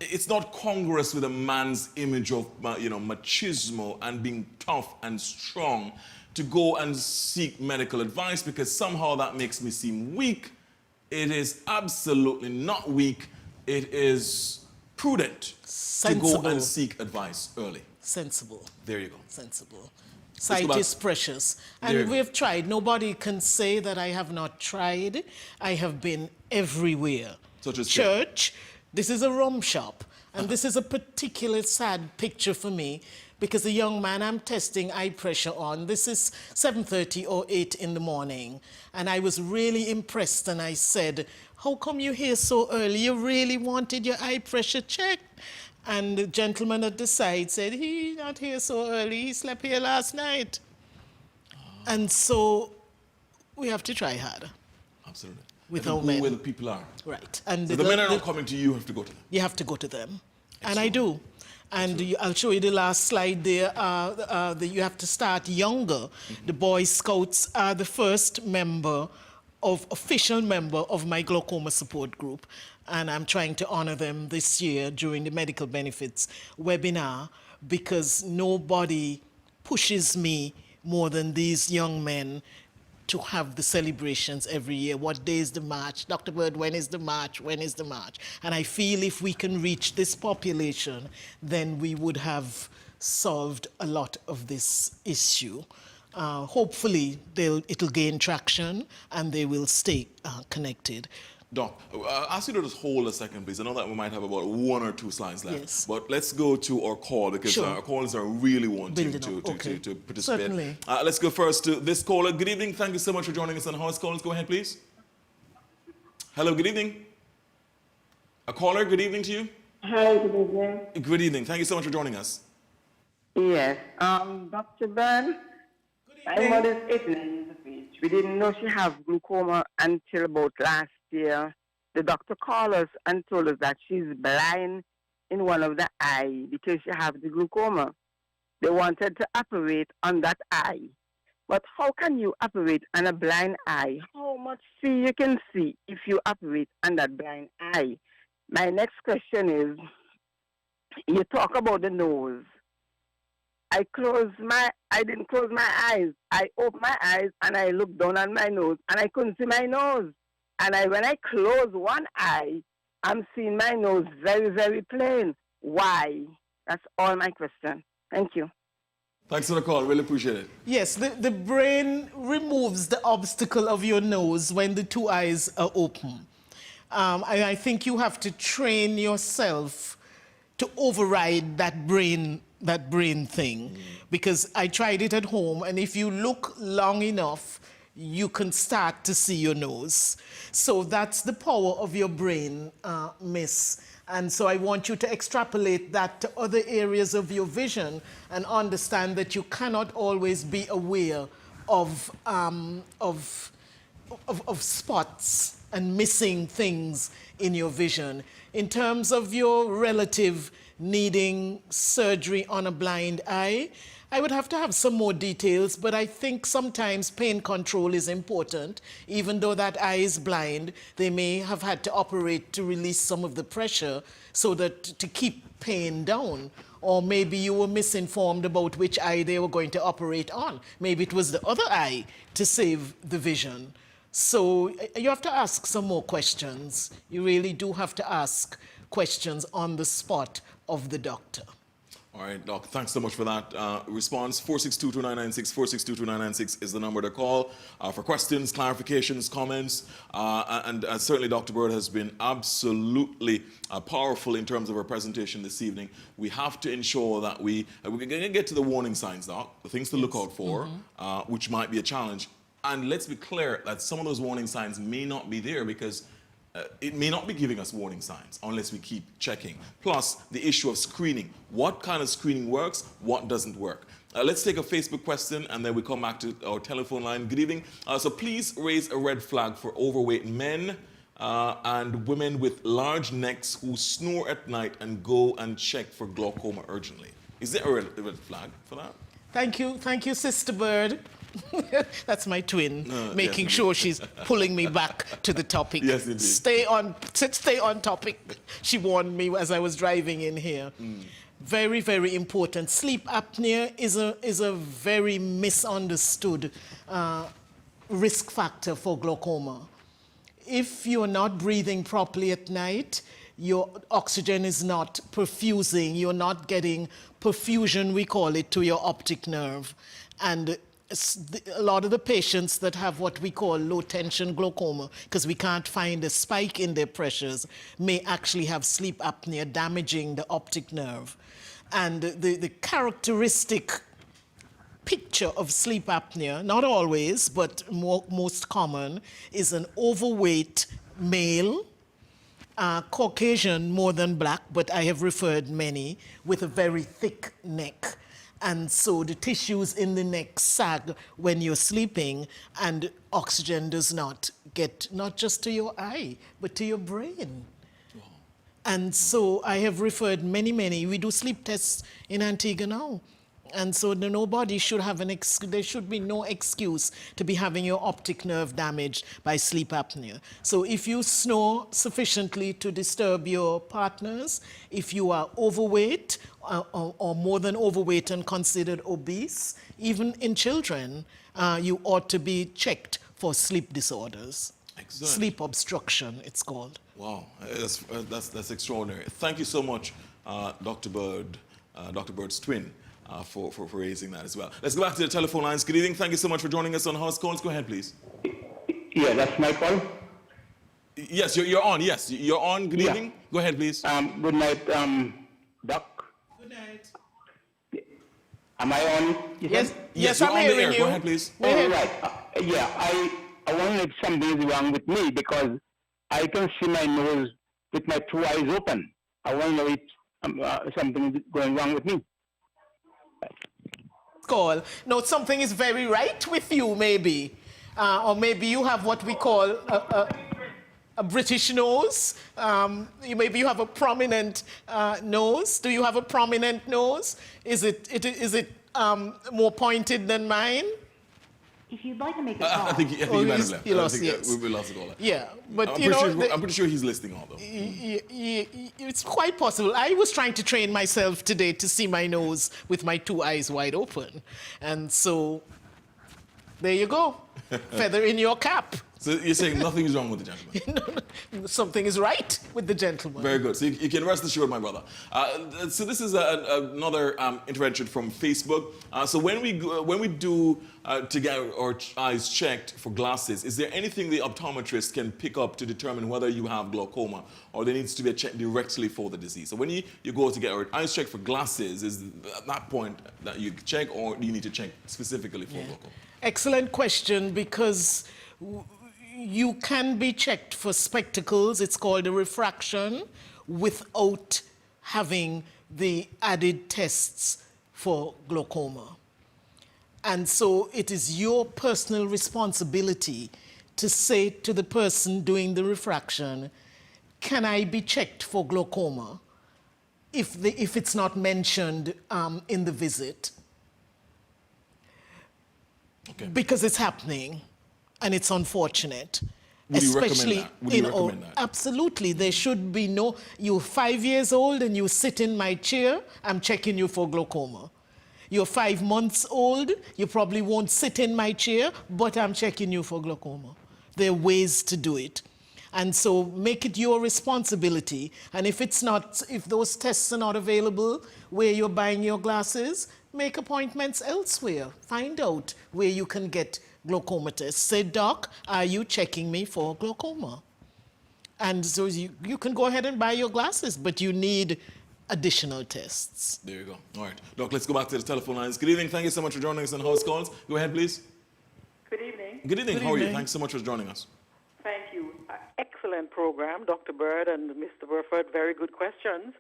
it's not congruous with a man's image of, machismo and being tough and strong to go and seek medical advice because somehow that makes me seem weak. It is absolutely not weak. It is prudent to go and seek advice early. Sensible. There you go. Sensible. Sight is precious. And we have tried. Nobody can say that I have not tried. I have been everywhere. Such as church. This is a rum shop. And this is a particularly sad picture for me because the young man I'm testing eye pressure on, this is 7:30 or 8 in the morning. And I was really impressed and I said, how come you're here so early? You really wanted your eye pressure checked? And the gentleman at the side said, he's not here so early, he slept here last night. And so we have to try harder. Absolutely. With our men. Where the people are. Right. And so the men are not coming to you, you have to go to them. You have to go to them. And I do. And I'll show you the last slide there. You have to start younger. The Boy Scouts are the first official member of my glaucoma support group. And I'm trying to honor them this year during the medical benefits webinar because nobody pushes me more than these young men to have the celebrations every year. What day is the march? Dr. Bird, when is the march? When is the march? And I feel if we can reach this population, then we would have solved a lot of this issue. Hopefully, it'll gain traction and they will stay connected. Doc, ask you to just hold a second, please. I know that we might have about 1 or 2 slides left. Yes. But let's go to our call because our callers are really wanting to participate. Certainly. Let's go first to this caller. Good evening. Thank you so much for joining us on House Calls. Go ahead, please. Hello, good evening. A caller, good evening to you. Hi, good evening. Good evening. Thank you so much for joining us. Yes. Dr. Byrne, my mother's 89 years of age. We didn't know she had glaucoma until about last year. The doctor called us and told us that she's blind in one of the eye because she has the glaucoma. They wanted to operate on that eye. But how can you operate on a blind eye? How much you can see if you operate on that blind eye? My next question is, you talk about the nose. I didn't close my eyes. I opened my eyes and I looked down on my nose and I couldn't see my nose. And when I close one eye, I'm seeing my nose very, very plain. Why? That's all my question. Thank you. Thanks for the call. Really appreciate it. Yes, the brain removes the obstacle of your nose when the 2 eyes are open. I think you have to train yourself to override that brain thing. Because I tried it at home, and if you look long enough, you can start to see your nose. So that's the power of your brain, Miss. And so I want you to extrapolate that to other areas of your vision and understand that you cannot always be aware of spots and missing things in your vision. In terms of your relative needing surgery on a blind eye, I would have to have some more details, but I think sometimes pain control is important. Even though that eye is blind, they may have had to operate to release some of the pressure so that to keep pain down. Or maybe you were misinformed about which eye they were going to operate on. Maybe it was the other eye to save the vision. So you have to ask some more questions. You really do have to ask questions on the spot of the doctor. All right, Doc, thanks so much for that response. 4622996, 4622996 is the number to call for questions, clarifications, comments. And certainly Dr. Bird has been absolutely powerful in terms of her presentation this evening. We have to ensure that we're going to get to the warning signs, Doc, the things to look out for, which might be a challenge. And let's be clear that some of those warning signs may not be there because it may not be giving us warning signs unless we keep checking. Plus, the issue of screening. What kind of screening works? What doesn't work? Let's take a Facebook question and then we come back to our telephone line. Good evening. So please raise a red flag for overweight men and women with large necks who snore at night and go and check for glaucoma urgently. Is there a red flag for that? Thank you, Sister Bird. That's my twin, making yes, sure she's pulling me back to the topic. Yes, indeed. Stay on topic. She warned me as I was driving in here. Very, very important. Sleep apnea is a very misunderstood risk factor for glaucoma. If you're not breathing properly at night, your oxygen is not perfusing, you're not getting perfusion, we call it, to your optic nerve. And a lot of the patients that have what we call low tension glaucoma, because we can't find a spike in their pressures, may actually have sleep apnea damaging the optic nerve. And the characteristic picture of sleep apnea, not always, but most common, is an overweight male, Caucasian more than black, but I have referred many, with a very thick neck. And so the tissues in the neck sag when you're sleeping, and oxygen does not get not just to your eye, but to your brain. And so I have referred many. We do sleep tests in Antigua now. And so nobody should have there should be no excuse to be having your optic nerve damaged by sleep apnea. So if you snore sufficiently to disturb your partners, if you are overweight or more than overweight and considered obese, even in children, you ought to be checked for sleep disorders. Excellent. Sleep obstruction, it's called. Wow, that's extraordinary. Thank you so much, Dr. Bird, Dr. Bird's twin, for raising that as well. Let's go back to the telephone lines. Good evening. Thank you so much for joining us on House Calls. Go ahead, please. Yeah, that's my call. Yes, you're on. Yes, you're on. Good evening. Go ahead, please. Good night, Doc. Good night. Am I on? Yes, you're I'm on the hearing air. you. Go ahead, please. All right. I wonder if something is wrong with me because I can see my nose with my two eyes open. I wonder if something is going wrong with me. Call. No, something is very right with you, maybe. Or maybe you have what we call a British nose. Maybe you have a prominent nose. Do you have a prominent nose? Is it more pointed than mine? If you'd like to make a call. I think he might have left. He lost, I think yes. we lost the caller. Yeah, but I'm pretty sure he's listening although. It's quite possible. I was trying to train myself today to see my nose with my two eyes wide open. And so, there you go. Feather in your cap. So you're saying nothing is wrong with the gentleman? No, something is right with the gentleman. Very good. So you can rest assured, my brother. So this is another intervention from Facebook. So when we do to get our eyes checked for glasses, is there anything the optometrist can pick up to determine whether you have glaucoma, or there needs to be a check directly for the disease? So when you go to get our eyes checked for glasses, is at that point that you check, or do you need to check specifically for glaucoma? Excellent question, because you can be checked for spectacles, it's called a refraction, without having the added tests for glaucoma. And so it is your personal responsibility to say to the person doing the refraction, can I be checked for glaucoma, if it's not mentioned in the visit? Okay. Because it's happening. And it's unfortunate. Would you especially recommend that? Would you recommend that? Absolutely. There should be no, you're 5 years old and you sit in my chair, I'm checking you for glaucoma. You're 5 months old, you probably won't sit in my chair, but I'm checking you for glaucoma. There are ways to do it. And so make it your responsibility. And if those tests are not available where you're buying your glasses, make appointments elsewhere. Find out where you can get glaucoma tests. Say, Doc, are you checking me for glaucoma? And so you can go ahead and buy your glasses, but you need additional tests. There you go. All right. Doc, let's go back to the telephone lines. Good evening. Thank you so much for joining us on House Calls. Go ahead, please. Good evening. Good evening. Good How are you? evening. Thanks so much for joining us. Thank you. Excellent program, Dr. Bird and Mr. Burford. Very good questions.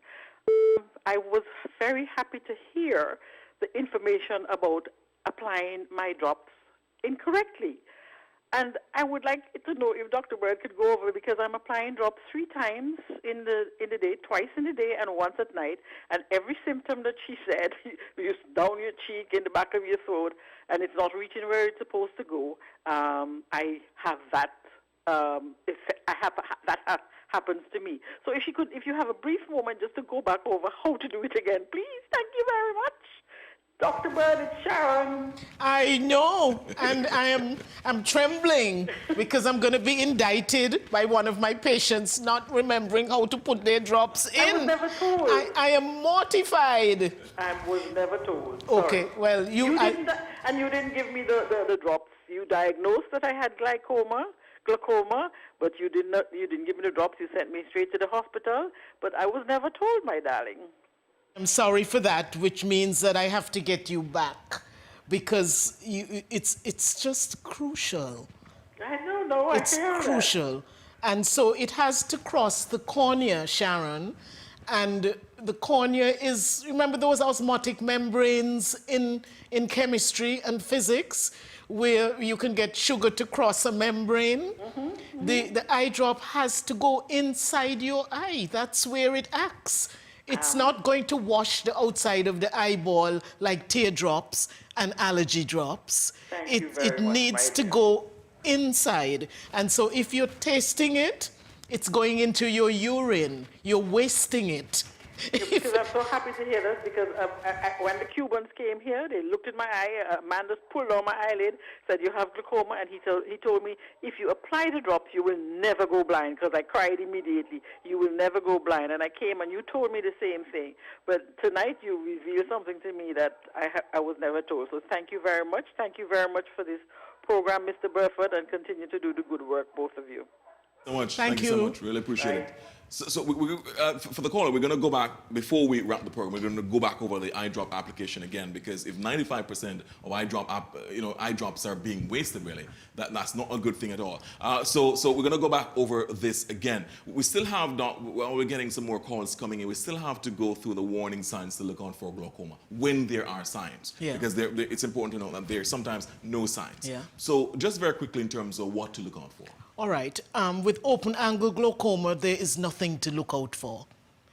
I was very happy to hear the information about applying my drops incorrectly. And I would like to know if Dr. Bird could go over, because I'm applying drops 3 times in the day, twice in the day and once at night. And every symptom that she said, you down your cheek, in the back of your throat, and it's not reaching where it's supposed to go. I have that. Happens to me. So if you have a brief moment just to go back over how to do it again, please. Thank you very much. Dr. Bird, it's Sharon. I know, and I'm trembling because I'm going to be indicted by one of my patients not remembering how to put their drops in. I was never told. I am mortified. I was never told. Okay, Sorry. well, you didn't give me the drops. You diagnosed that I had glaucoma, but you didn't give me the drops. You sent me straight to the hospital, but I was never told, my darling. I'm sorry for that, which means that I have to get you back because it's just crucial. I don't know. It's crucial. And so it has to cross the cornea, Sharon. And the cornea is, remember those osmotic membranes in chemistry and physics where you can get sugar to cross a membrane? The eye drop has to go inside your eye. That's where it acts. It's not going to wash the outside of the eyeball like teardrops and allergy drops. It needs to go inside. And so if you're tasting it, it's going into your urine. You're wasting it. Because I'm so happy to hear this, because when the Cubans came here, they looked at my eye, a man just pulled on my eyelid, said, you have glaucoma, and he told me, if you apply the drops, you will never go blind, because I cried immediately. You will never go blind. And I came and you told me the same thing. But tonight you revealed something to me that I was never told. So thank you very much. Thank you very much for this program, Mr. Burford, and continue to do the good work, both of you. So much. Thank you So much. Really appreciate it. So for the caller, we're going to go back, before we wrap the program, we're going to go back over the eye drop application again, because if 95% of eye drops are being wasted, really, that's not a good thing at all. So we're going to go back over this again. We still have, while we're getting some more calls coming in, we still have to go through the warning signs to look out for glaucoma when there are signs. Yeah. Because it's important to know that there are sometimes no signs. Yeah. So just very quickly in terms of what to look out for. All right. With open-angle glaucoma, there is nothing to look out for.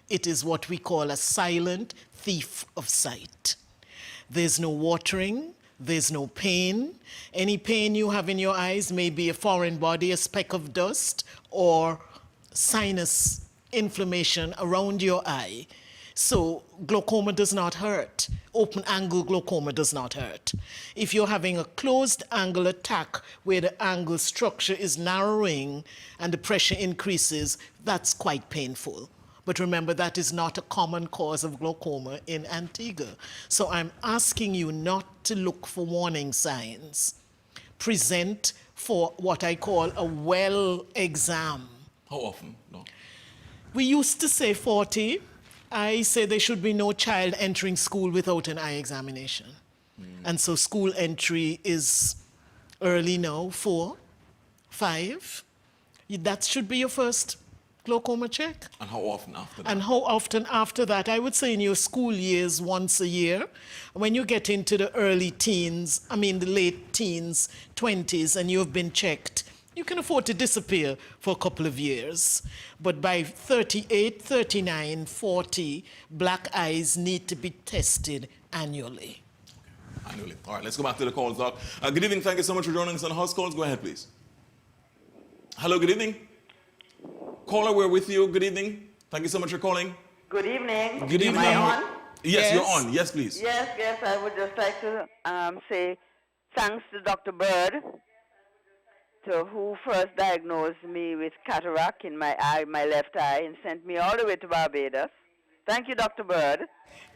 It is what we call a silent thief of sight. There's no watering. There's no pain. Any pain you have in your eyes may be a foreign body, a speck of dust, or sinus inflammation around your eye. So glaucoma does not hurt. Open-angle glaucoma does not hurt. If you're having a closed-angle attack where the angle structure is narrowing and the pressure increases, that's quite painful. But remember, that is not a common cause of glaucoma in Antigua. So I'm asking you not to look for warning signs. Present for what I call a well exam. How often? No. We used to say 40. I say there should be no child entering school without an eye examination. And so school entry is early now, 4, 5. That should be your first glaucoma check. And how often after that? And how often after that? I would say in your school years, once a year. When you get into the early teens, the late teens, 20s, and you've been checked, you can afford to disappear for a couple of years. But by 38, 39, 40, black eyes need to be tested annually. Okay. Annually. All right, let's go back to the calls, Doc. Good evening. Thank you so much for joining us on House Calls. Go ahead, please. Hello, good evening. Caller, we're with you. Good evening. Thank you so much for calling. Good evening. Good evening. Am I on? Yes, you're on. Yes, please. Yes, I would just like to say thanks to Dr. Bird, who first diagnosed me with cataract in my eye, my left eye, and sent me all the way to Barbados. Thank you, Dr. Bird.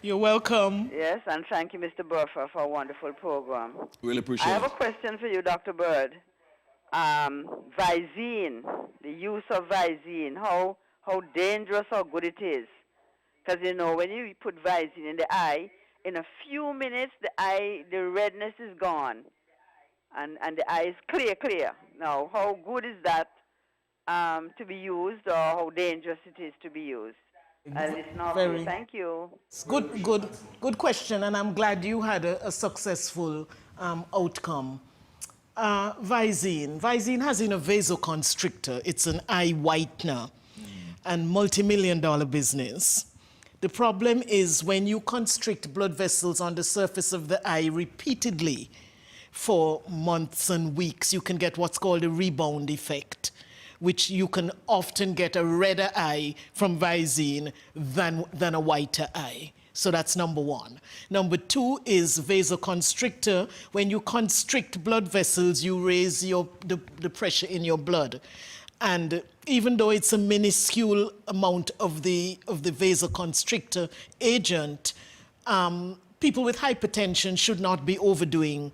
You're welcome. Yes, and thank you, Mr. Burfer, for a wonderful program. Really appreciate it. I have a question for you, Dr. Bird. Visine, the use of Visine, how dangerous or good it is. Because, when you put Visine in the eye, in a few minutes, the redness is gone. And the eye is clear. Now, how good is that to be used, or how dangerous it is to be used? Thank you. Good question, and I'm glad you had a successful outcome. Visine. Visine has in a vasoconstrictor. It's an eye whitener and multi-million-dollar business. The problem is when you constrict blood vessels on the surface of the eye repeatedly for months and weeks, you can get what's called a rebound effect, which you can often get a redder eye from Visine than a whiter eye. So that's number one. Number two is vasoconstrictor. When you constrict blood vessels, you raise the pressure in your blood. And even though it's a minuscule amount of the vasoconstrictor agent, people with hypertension should not be overdoing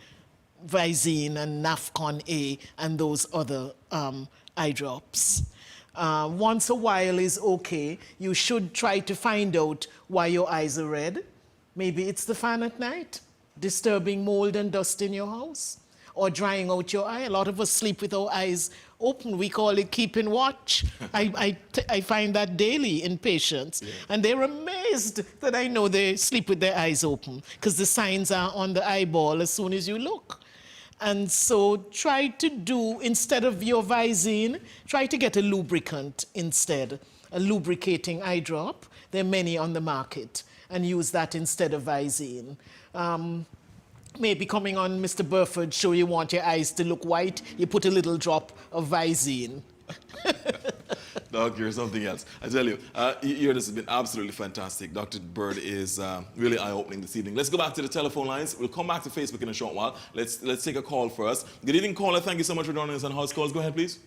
Visine and Nafcon A and those other eye drops. Once a while is okay. You should try to find out why your eyes are red. Maybe it's the fan at night, disturbing mold and dust in your house, or drying out your eye. A lot of us sleep with our eyes open. We call it keeping watch. I find that daily in patients. Yeah. And they're amazed that I know they sleep with their eyes open because the signs are on the eyeball as soon as you look. And so try to do, instead of your Visine, try to get a lubricant instead, a lubricating eye drop. There are many on the market, and use that instead of Visine. Maybe coming on Mr. Burford's show, you want your eyes to look white, you put a little drop of Visine. Doc, you're something else. I tell you, this has been absolutely fantastic. Dr. Bird is really eye-opening this evening. Let's go back to the telephone lines. We'll come back to Facebook in a short while. Let's take a call first. Good evening, caller. Thank you so much for joining us on House Calls. Go ahead, please.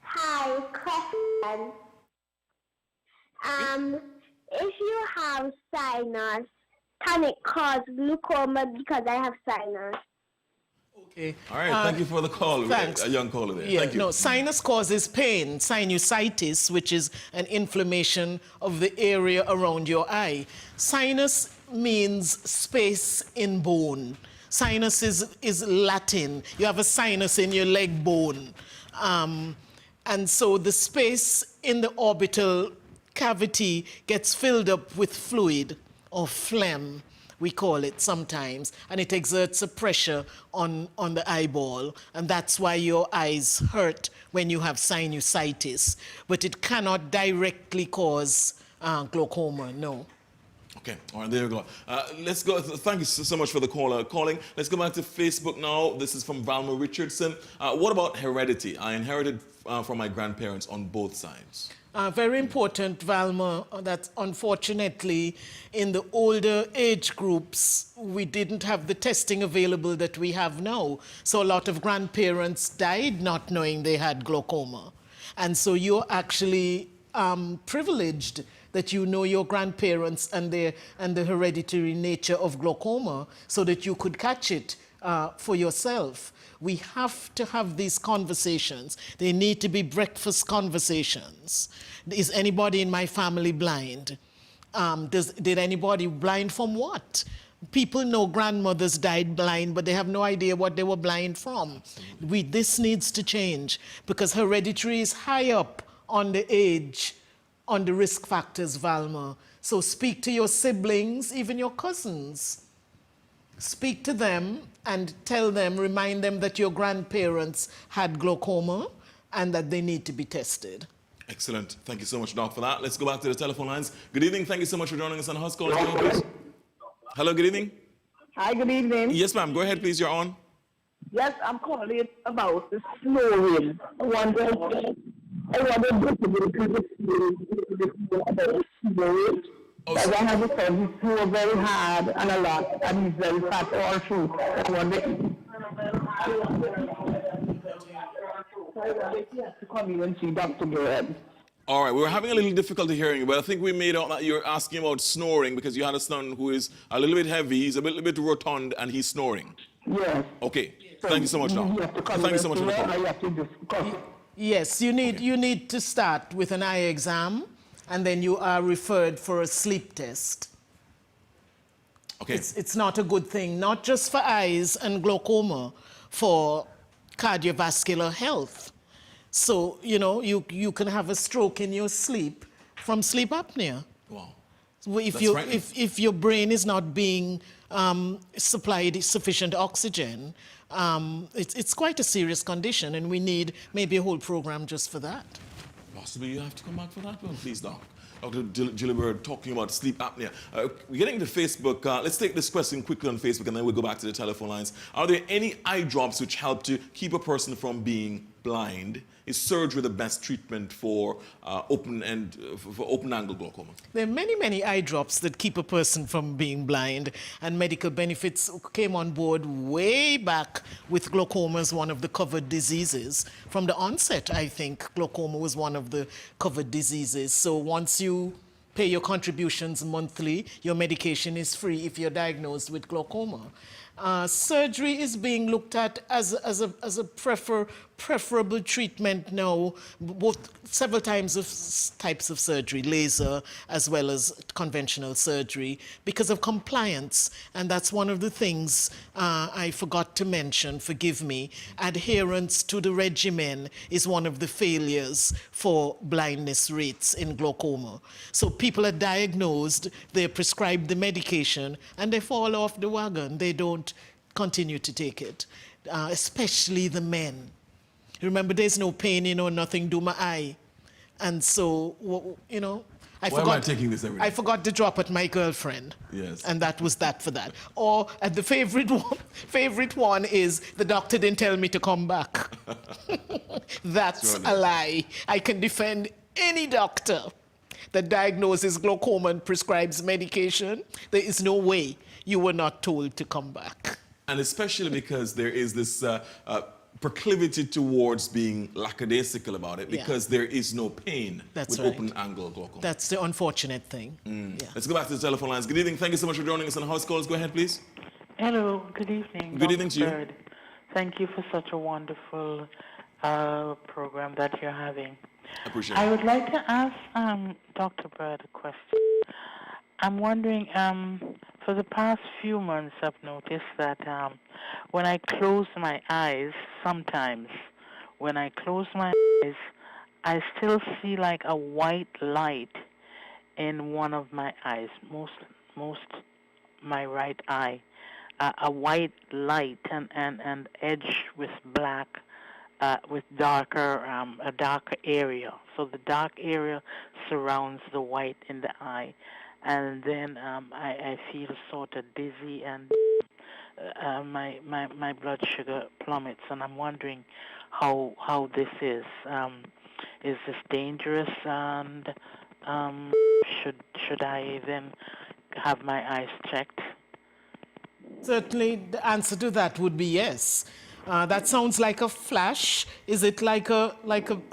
Hi, question. If you have sinus, can it cause glaucoma because I have sinus? Okay. All right, thank you for the call. Thanks. A young caller there. Yeah, Thank you. No, sinus causes pain, sinusitis, which is an inflammation of the area around your eye. Sinus means space in bone. Sinus is Latin. You have a sinus in your leg bone. And so the space in the orbital cavity gets filled up with fluid or phlegm, we call it sometimes, and it exerts a pressure on the eyeball, and that's why your eyes hurt when you have sinusitis. But it cannot directly cause glaucoma, no. Okay, all right, there we go. Let's go. Thank you so much for the caller calling. Let's go back to Facebook now. This is from Valma Richardson. What about heredity? I inherited from my grandparents on both sides. Very important, Valma, that unfortunately in the older age groups, we didn't have the testing available that we have now. So a lot of grandparents died not knowing they had glaucoma. And so you're actually privileged that you know your grandparents and the hereditary nature of glaucoma so that you could catch it for yourself. We have to have these conversations. They need to be breakfast conversations. Is anybody in my family blind? Did anybody blind from what? People know grandmothers died blind, but they have no idea what they were blind from. This needs to change because hereditary is high up on the age, on the risk factors, Valma. So speak to your siblings, even your cousins. Speak to them and tell them, remind them that your grandparents had glaucoma and that they need to be tested. Excellent. Thank you so much, Doc, for that. Let's go back to the telephone lines. Good evening. Thank you so much for joining us on House Calls. Hello, good evening. Hi, good evening. Yes, ma'am. Go ahead, please. You're on. Yes, I'm calling about the snoring. I wonder because I have a son who snore very hard and a lot, and he's very fat all through. I wonder if you have to come in and see Dr. Bird. All right, we were having a little difficulty hearing you, but I think we made out that you're asking about snoring because you had a son who is a little bit heavy, he's a little bit rotund, and he's snoring. Yes. Okay. Thank you so much, Doc. Thank you so much for the call. Yes, you need to start with an eye exam, and then you are referred for a sleep test. Okay. It's not a good thing, not just for eyes and glaucoma, for cardiovascular health. So, you can have a stroke in your sleep from sleep apnea. Wow. If your brain is not being supplied sufficient oxygen, it's quite a serious condition, and we need maybe a whole program just for that. Possibly you have to come back for that one, please, Doc. Dr. Jillia, talking about sleep apnea. We're getting to Facebook. Let's take this question quickly on Facebook, and then we'll go back to the telephone lines. Are there any eye drops which help to keep a person from being blind? Is surgery the best treatment for open-angle glaucoma? There are many, many eye drops that keep a person from being blind, and medical benefits came on board way back with glaucoma as one of the covered diseases. From the onset, I think glaucoma was one of the covered diseases. So once you pay your contributions monthly, your medication is free if you're diagnosed with glaucoma. Surgery is being looked at as a preferable treatment now, several types of surgery, laser as well as conventional surgery, because of compliance. And that's one of the things I forgot to mention, forgive me. Adherence to the regimen is one of the failures for blindness rates in glaucoma. So people are diagnosed, they're prescribed the medication, and they fall off the wagon. They don't continue to take it, especially the men. Remember, there's no pain, nothing do my eye. And so, Why am I taking this every day? I forgot to drop at my girlfriend. Yes. And that was that for that. Or the favorite one is the doctor didn't tell me to come back. That's a lie. I can defend any doctor that diagnoses glaucoma and prescribes medication. There is no way you were not told to come back. And especially because there is this proclivity towards being lackadaisical about it, because there is no pain with open-angle glaucoma. That's the unfortunate thing. Yeah. Let's go back to the telephone lines. Good evening. Thank you so much for joining us on House Calls. Go ahead, please. Hello. Good evening. Good evening to you. Bird. Thank you for such a wonderful program that you're having. Appreciate it. I would like to ask Dr. Bird a question. I'm wondering, for the past few months, I've noticed that when I close my eyes, sometimes when I close my eyes, I still see like a white light in one of my eyes, most my right eye, a white light and edge with black, with a darker area. So the dark area surrounds the white in the eye. And then I feel sort of dizzy, and my blood sugar plummets, and I'm wondering how this is. Is this dangerous, and should I then have my eyes checked? Certainly, the answer to that would be yes. That sounds like a flash. Is it like a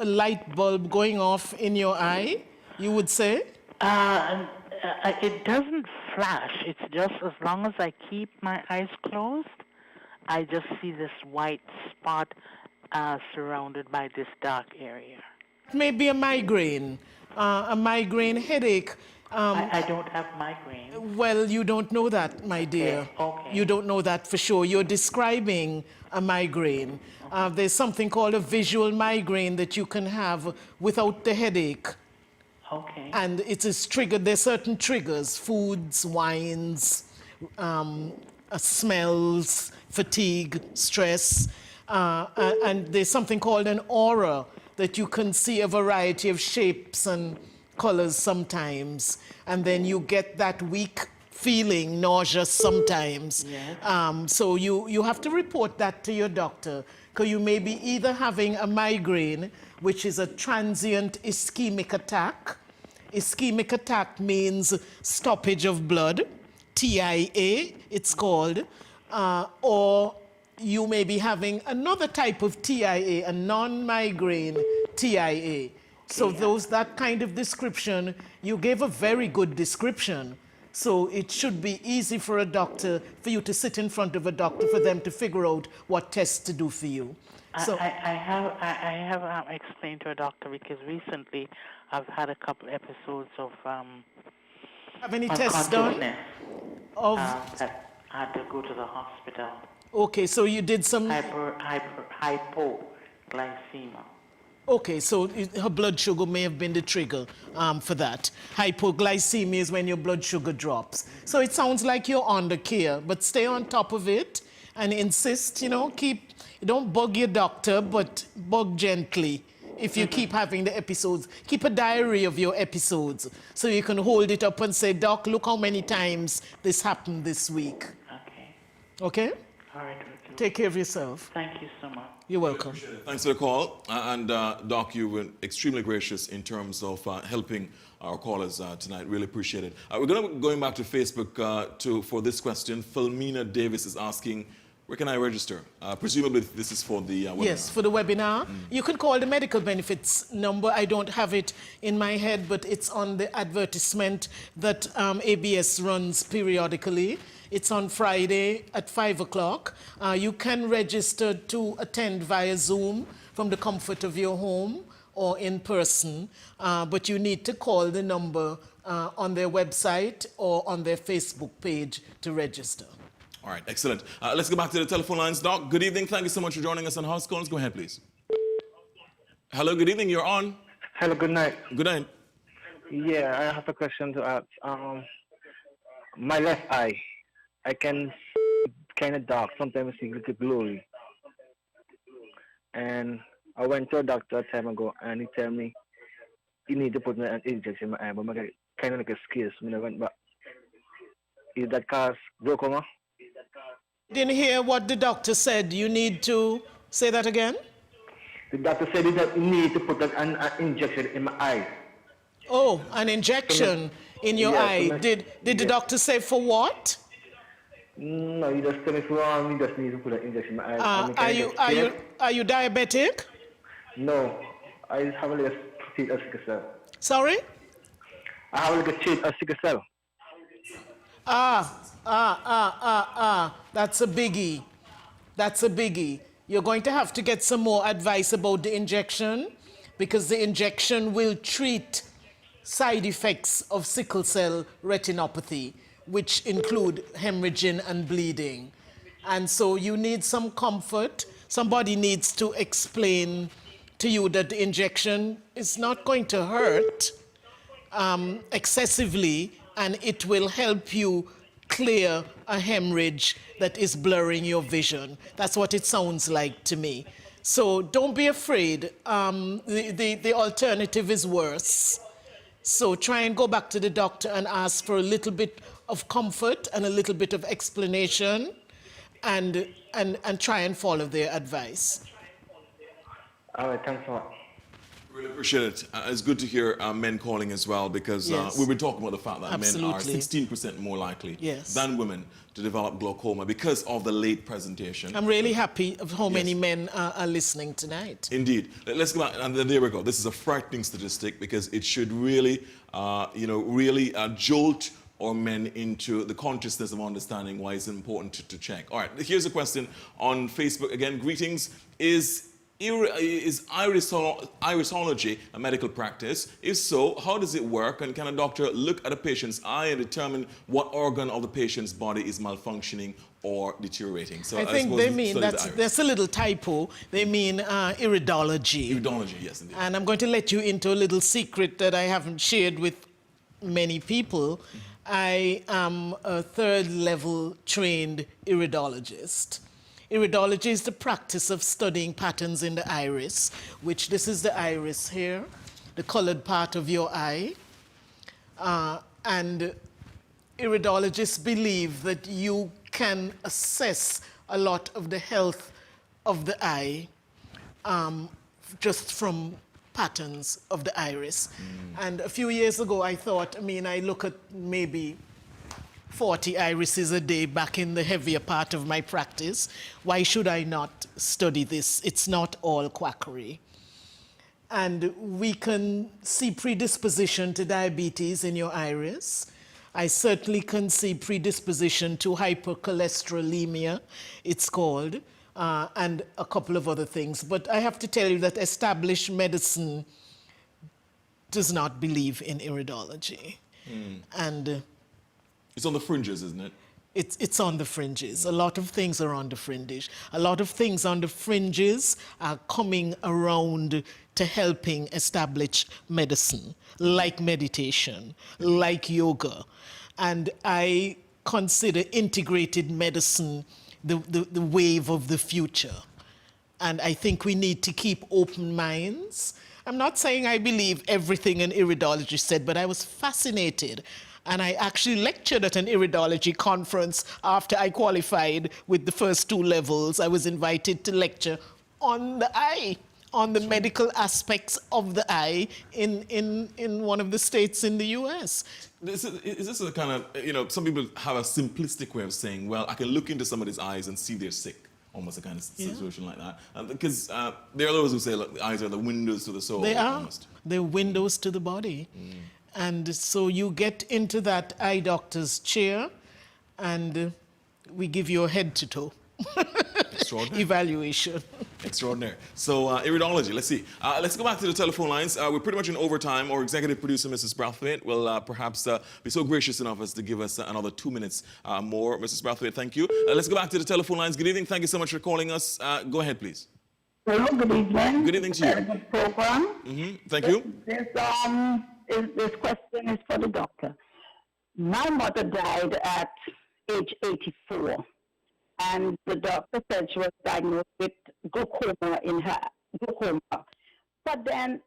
light bulb going off in your eye, you would say? It doesn't flash. It's just as long as I keep my eyes closed, I just see this white spot surrounded by this dark area. Maybe a migraine headache. I don't have migraine. Well, you don't know that, my dear. Okay. You don't know that for sure. You're describing a migraine. There's something called a visual migraine that you can have without the headache. Okay. And it is triggered, there's certain triggers, foods, wines, smells, fatigue, stress, and there's something called an aura that you can see a variety of shapes and colors sometimes, and then you get that weak feeling, nausea sometimes. Yes. So you have to report that to your doctor, because you may be either having a migraine, which is a transient ischemic attack. Ischemic attack means stoppage of blood, TIA it's called, or you may be having another type of TIA, a non-migraine TIA. So that kind of description, you gave a very good description. So it should be easy for for you to sit in front of a doctor, for them to figure out what tests to do for you. So I have explained to a doctor, because recently I've had a couple episodes of have any tests done? That I had to go to the hospital. Okay, so you did some hypoglycemia. Okay, so her blood sugar may have been the trigger for that. Hypoglycemia is when your blood sugar drops. So it sounds like you're under care, but stay on top of it and insist, you know, don't bug your doctor, but bug gently. If you keep having the episodes, keep a diary of your episodes so you can hold it up and say, Doc, look how many times this happened this week. Okay. Okay? All right. Take care of yourself. Thank you so much. You're welcome. Thanks for the call. And Doc, you were extremely gracious in terms of helping our callers tonight. Really appreciate it. We're going back to Facebook for this question. Philmina Davis is asking, where can I register? Presumably this is for the webinar. Yes, for the webinar. You can call the medical benefits number. I don't have it in my head, but it's on the advertisement that ABS runs periodically. It's on Friday at 5 o'clock. You can register to attend via Zoom from the comfort of your home or in person, but you need to call the number on their website or on their Facebook page to register. All right, excellent. Let's go back to the telephone lines. Doc, good evening. Thank you so much for joining us on House Calls. Go ahead, please. Hello, good evening. You're on. Hello, good night. Good night. Yeah, I have a question to ask. My left eye, I can see kind of dark. Sometimes I see little blurry. And I went to a doctor a time ago, and he told me you need to put an injection in my eye, but I get kind of like a scare, so I went back. Is that cause glaucoma? Didn't hear what the doctor said. You need to say that again? The doctor said that you need to put an injection in my eye. Oh, an injection in your eye. Did the doctor say for what? No, you just tell me for you just need to put an injection in my eye. Are you diabetic? No, I have a little trait of sickle cell. Sorry? I have a little trait of sickle cell. That's a biggie. That's a biggie. You're going to have to get some more advice about the injection because the injection will treat side effects of sickle cell retinopathy, which include hemorrhaging and bleeding. And so you need some comfort. Somebody needs to explain to you that the injection is not going to hurt excessively, and it will help you clear a hemorrhage that is blurring your vision. That's what it sounds like to me. So don't be afraid. The alternative is worse. So try and go back to the doctor and ask for a little bit of comfort and a little bit of explanation, and try and follow their advice. All right, thanks a lot. Really appreciate it. It's good to hear men calling as well because we've been talking about the fact that men are 16% more likely than women to develop glaucoma because of the late presentation. I'm really happy of how many men are listening tonight. Indeed. Let's go back, and there we go. This is a frightening statistic because it should really, really jolt our men into the consciousness of understanding why it's important to check. All right, here's a question on Facebook. Again, greetings. Is irisology a medical practice? If so, how does it work? And can a doctor look at a patient's eye and determine what organ of the patient's body is malfunctioning or deteriorating? So I think they mean that's a little typo. They mean iridology. Iridology, yes, indeed. And I'm going to let you into a little secret that I haven't shared with many people. I am a third-level trained iridologist. Iridology is the practice of studying patterns in the iris, which this is the iris here, the colored part of your eye. And iridologists believe that you can assess a lot of the health of the eye just from patterns of the iris. And a few years ago, I thought, I look at maybe 40 irises a day back in the heavier part of my practice. Why should I not study this? It's not all quackery. And we can see predisposition to diabetes in your iris. I certainly can see predisposition to hypercholesterolemia, it's called, and a couple of other things. But I have to tell you that established medicine does not believe in iridology. And it's on the fringes, isn't it? it's on the fringes. A lot of things are on the fringes. A lot of things on the fringes are coming around to helping establish medicine, like meditation, like yoga. And I consider integrated medicine the wave of the future. And I think we need to keep open minds. I'm not saying I believe everything an iridologist said, but I was fascinated. And I actually lectured at an iridology conference after I qualified with the first 2 levels. I was invited to lecture on the eye, on the medical aspects of the eye in one of the states in the US. Is this a kind of, some people have a simplistic way of saying, well, I can look into somebody's eyes and see they're sick. Almost a kind of situation like that. Because there are those who say, look, the eyes are the windows to the soul. They are. Almost. They're windows to the body. And so you get into that eye doctor's chair and we give you a head to toe evaluation. Extraordinary. So iridology, let's see. Let's go back to the telephone lines. We're pretty much in overtime. Our executive producer, Mrs. Brathwaite, will perhaps be so gracious enough as to give us another 2 minutes more. Mrs. Brathwaite, thank you. Let's go back to the telephone lines. Good evening. Thank you so much for calling us. Go ahead, please. Hello, good evening. Good evening to you. Very good program. Thank you. This question is for the doctor. My mother died at age 84, and the doctor said she was diagnosed with glaucoma in her glaucoma. But then,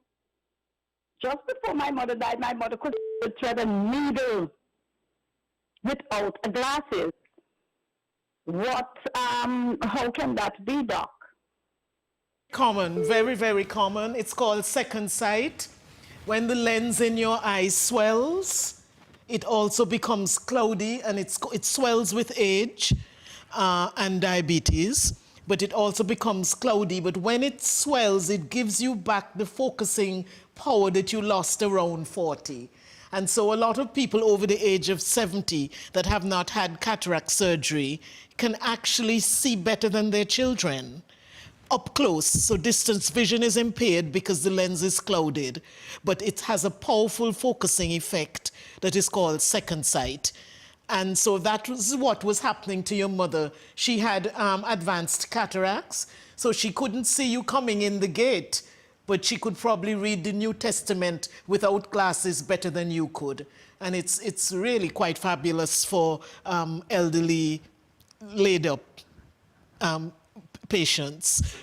just before my mother died, my mother could thread a needle without glasses. How can that be, Doc? Common, very, very common. It's called second sight. When the lens in your eye swells, it also becomes cloudy, and it swells with age and diabetes, but it also becomes cloudy. But when it swells, it gives you back the focusing power that you lost around 40. And so a lot of people over the age of 70 that have not had cataract surgery can actually see better than their children up close. So distance vision is impaired because the lens is clouded, but it has a powerful focusing effect that is called second sight. And so that was what was happening to your mother. She had advanced cataracts, so she couldn't see you coming in the gate, but she could probably read the New Testament without glasses better than you could. And it's really quite fabulous for elderly, laid up patients.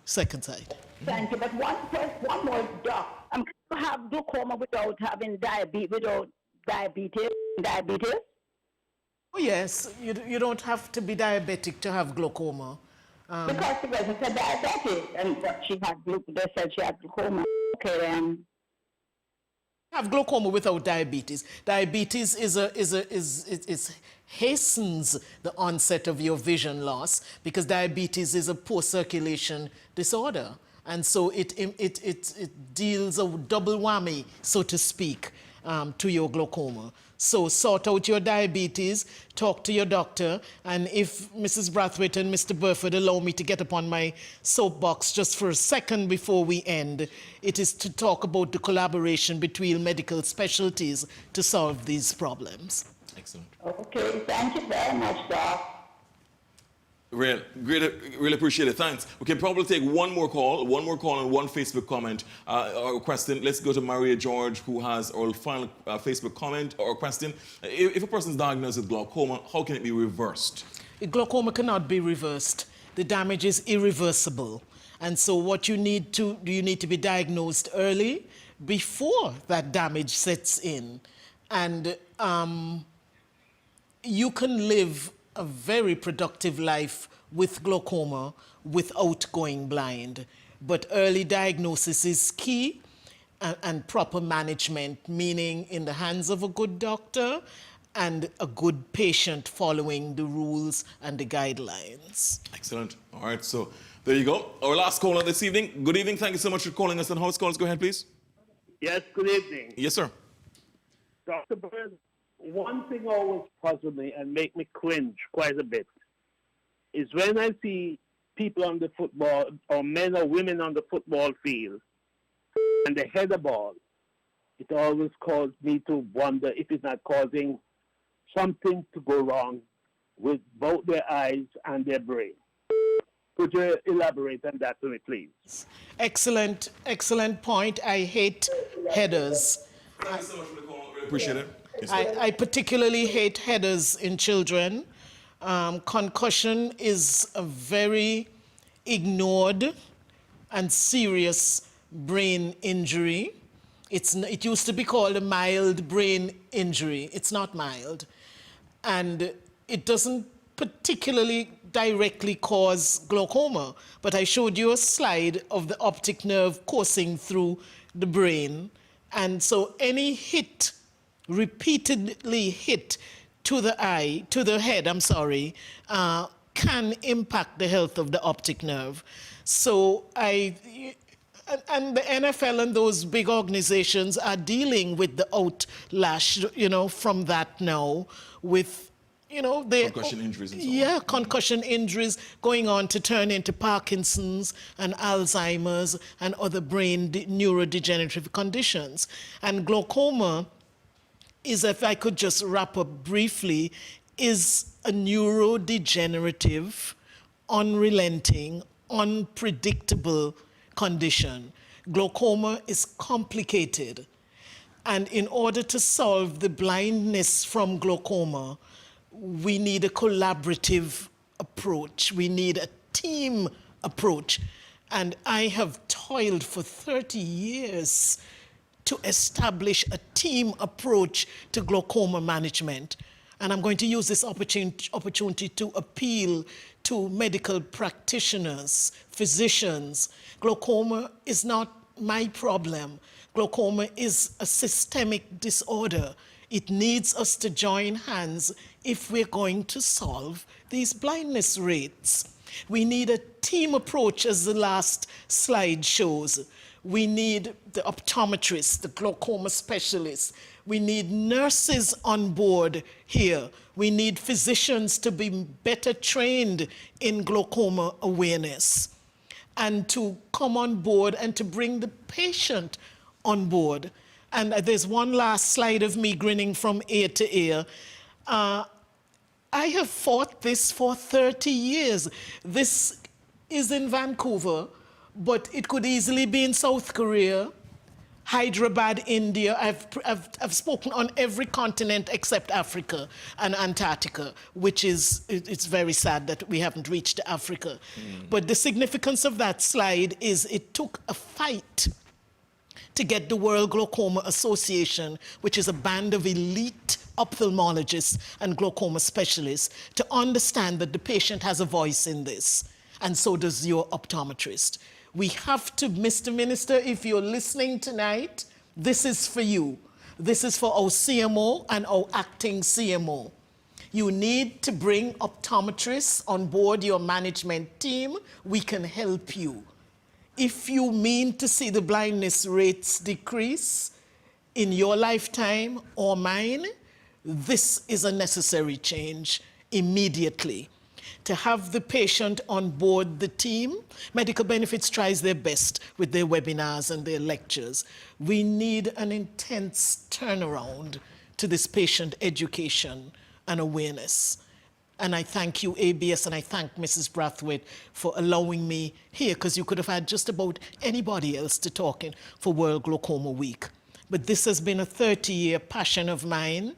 Second sight. Thank you. But one more, Doc. I'm going to have glaucoma without having diabetes. Diabetes? Oh yes, you don't have to be diabetic to have glaucoma. Because the person said diabetic, and but they said she had glaucoma. Okay, then. Have glaucoma without diabetes. Diabetes hastens the onset of your vision loss because diabetes is a poor circulation disorder, and so it deals a double whammy, so to speak, to your glaucoma. So sort out your diabetes, talk to your doctor, and if Mrs. Brathwaite and Mr. Burford allow me to get upon my soapbox just for a second before we end, it is to talk about the collaboration between medical specialties to solve these problems. Excellent. Okay, thank you very much, Doc. Really appreciate it. Thanks. We can probably take one more call and one Facebook comment or question. Let's go to Maria George, who has our final Facebook comment or question. If a person is diagnosed with glaucoma, how can it be reversed? Glaucoma cannot be reversed. The damage is irreversible. And so what you need to be diagnosed early before that damage sets in. And you can live a very productive life with glaucoma without going blind. But early diagnosis is key, and proper management, meaning in the hands of a good doctor and a good patient following the rules and the guidelines. Excellent. All right, so there you go. Our last caller this evening. Good evening. Thank you so much for calling us on House Calls. Go ahead, please. Yes, good evening. Yes, sir. Dr. Bird, one thing always puzzles me and make me cringe quite a bit is when I see people on the football, or men or women on the football field, and they head the ball. It always causes me to wonder if it's not causing something to go wrong with both their eyes and their brain. Could you elaborate on that for me, please? Excellent, excellent point. I hate headers. Thank you so much for the call. Really appreciate it. Yes, I particularly hate headers in children. Concussion is a very ignored and serious brain injury. It used to be called a mild brain injury. It's not mild. And it doesn't particularly directly cause glaucoma, but I showed you a slide of the optic nerve coursing through the brain. And so any hit, repeatedly hit to the eye, to the head, can impact the health of the optic nerve. So and the NFL and those big organizations are dealing with the outlash, from that now with, concussion injuries and so on. Yeah, concussion injuries going on to turn into Parkinson's and Alzheimer's and other brain neurodegenerative conditions. And glaucoma is, if I could just wrap up briefly, is a neurodegenerative, unrelenting, unpredictable condition. Glaucoma is complicated. And in order to solve the blindness from glaucoma, we need a collaborative approach. We need a team approach. And I have toiled for 30 years to establish a team approach to glaucoma management. And I'm going to use this opportunity to appeal to medical practitioners, physicians. Glaucoma is not my problem. Glaucoma is a systemic disorder. It needs us to join hands if we're going to solve these blindness rates. We need a team approach, as the last slide shows. We need the optometrists, the glaucoma specialists. We need nurses on board here. We need physicians to be better trained in glaucoma awareness and to come on board and to bring the patient on board. And there's one last slide of me grinning from ear to ear. I have fought this for 30 years. This is in Vancouver, but it could easily be in South Korea, Hyderabad, India. I've spoken on every continent except Africa and Antarctica, which is, it's very sad that we haven't reached Africa. But the significance of that slide is it took a fight to get the World Glaucoma Association, which is a band of elite ophthalmologists and glaucoma specialists, to understand that the patient has a voice in this, and so does your optometrist. We have to, Mr. Minister, if you're listening tonight, this is for you. This is for our CMO and our acting CMO. You need to bring optometrists on board your management team. We can help you. If you mean to see the blindness rates decrease in your lifetime or mine, this is a necessary change immediately. To have the patient on board the team, Medical Benefits tries their best with their webinars and their lectures. We need an intense turnaround to this patient education and awareness. And I thank you, ABS, and I thank Mrs. Brathwaite for allowing me here, because you could have had just about anybody else to talk in for World Glaucoma Week. But this has been a 30-year passion of mine.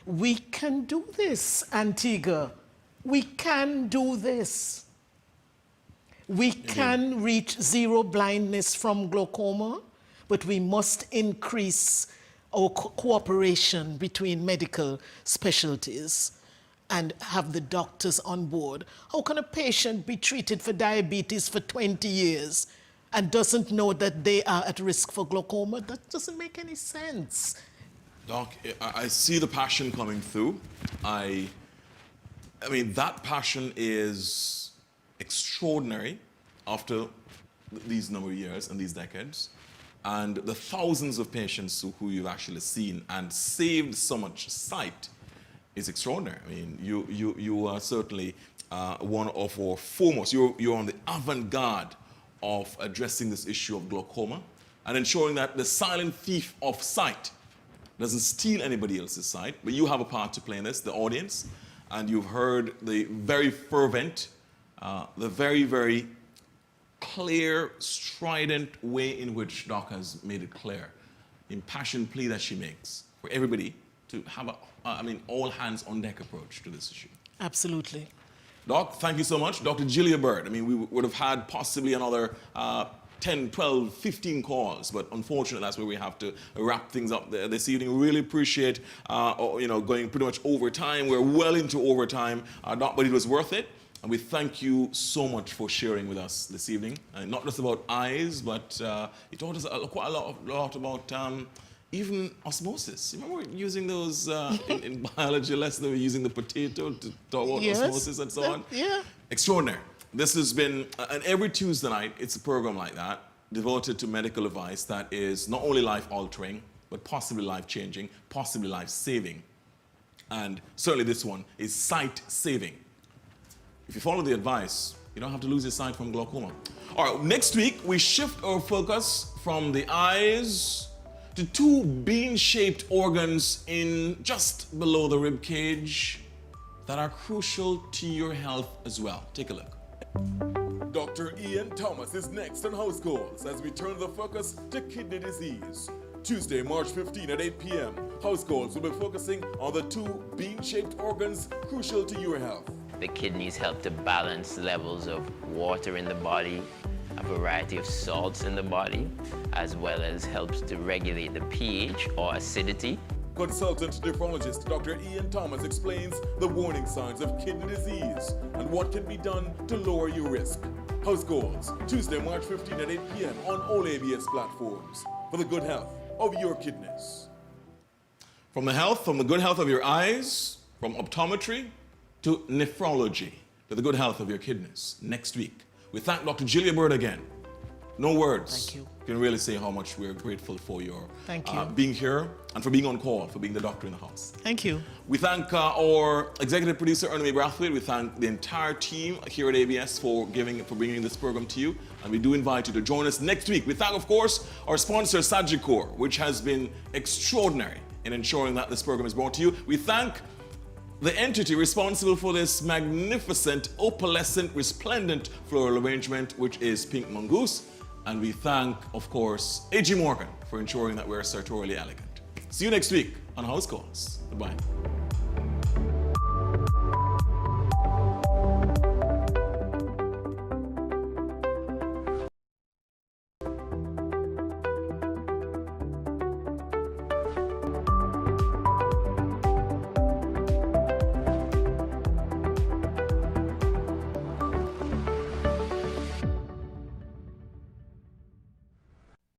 We can do this, Antigua. We can do this. We can reach zero blindness from glaucoma, but we must increase our cooperation between medical specialties and have the doctors on board. How can a patient be treated for diabetes for 20 years and doesn't know that they are at risk for glaucoma? That doesn't make any sense. Doc, I see the passion coming through. I mean, that passion is extraordinary after these number of years and these decades. And the thousands of patients who you've actually seen and saved so much sight is extraordinary. I mean, you are certainly one of our foremost. You're on the avant-garde of addressing this issue of glaucoma and ensuring that the silent thief of sight doesn't steal anybody else's sight, but you have a part to play in this, the audience. and you've heard the very fervent, the very, very clear, strident way in which Doc has made it clear, impassioned plea that she makes for everybody to have all hands on deck approach to this issue. Absolutely. Doc, thank you so much. Dr. Jillia Bird, we would have had possibly another 10, 12, 15 calls, but unfortunately that's where we have to wrap things up this evening. Really appreciate, going pretty much overtime. We're well into overtime, Doc, but it was worth it. And we thank you so much for sharing with us this evening. Not just about eyes, but it taught us quite a lot about even osmosis. Remember using those in biology lesson, they were using the potato to talk about osmosis and so on? Yeah. Extraordinary. This has been, and every Tuesday night, it's a program like that, devoted to medical advice that is not only life-altering, but possibly life-changing, possibly life-saving. And certainly this one is sight-saving. If you follow the advice, you don't have to lose your sight from glaucoma. All right, next week, we shift our focus from the eyes to two bean-shaped organs in just below the rib cage that are crucial to your health as well. Take a look. Dr. Ian Thomas is next on House Calls as we turn the focus to kidney disease. Tuesday, March 15 at 8 p.m. House Calls will be focusing on the two bean-shaped organs crucial to your health. The kidneys help to balance levels of water in the body, a variety of salts in the body, as well as helps to regulate the pH or acidity. Consultant nephrologist Dr. Ian Thomas explains the warning signs of kidney disease and what can be done to lower your risk. House Calls, Tuesday, March 15 at 8 p.m. on all ABS platforms for the good health of your kidneys. From the good health of your eyes, from optometry to nephrology, to the good health of your kidneys. Next week, we thank Dr. Jillia Bird again. No words. Thank you. Can really say how much we're grateful for your Thank you. being here and for being on call, for being the doctor in the house. Thank you. We thank our executive producer, Ernie Brathwaite. We thank the entire team here at ABS for bringing this program to you. And we do invite you to join us next week. We thank, of course, our sponsor, Sagicor, which has been extraordinary in ensuring that this program is brought to you. We thank the entity responsible for this magnificent, opalescent, resplendent floral arrangement, which is Pink Mongoose. And we thank, of course, A.G. Morgan for ensuring that we're sartorially elegant. See you next week on House Calls. Goodbye.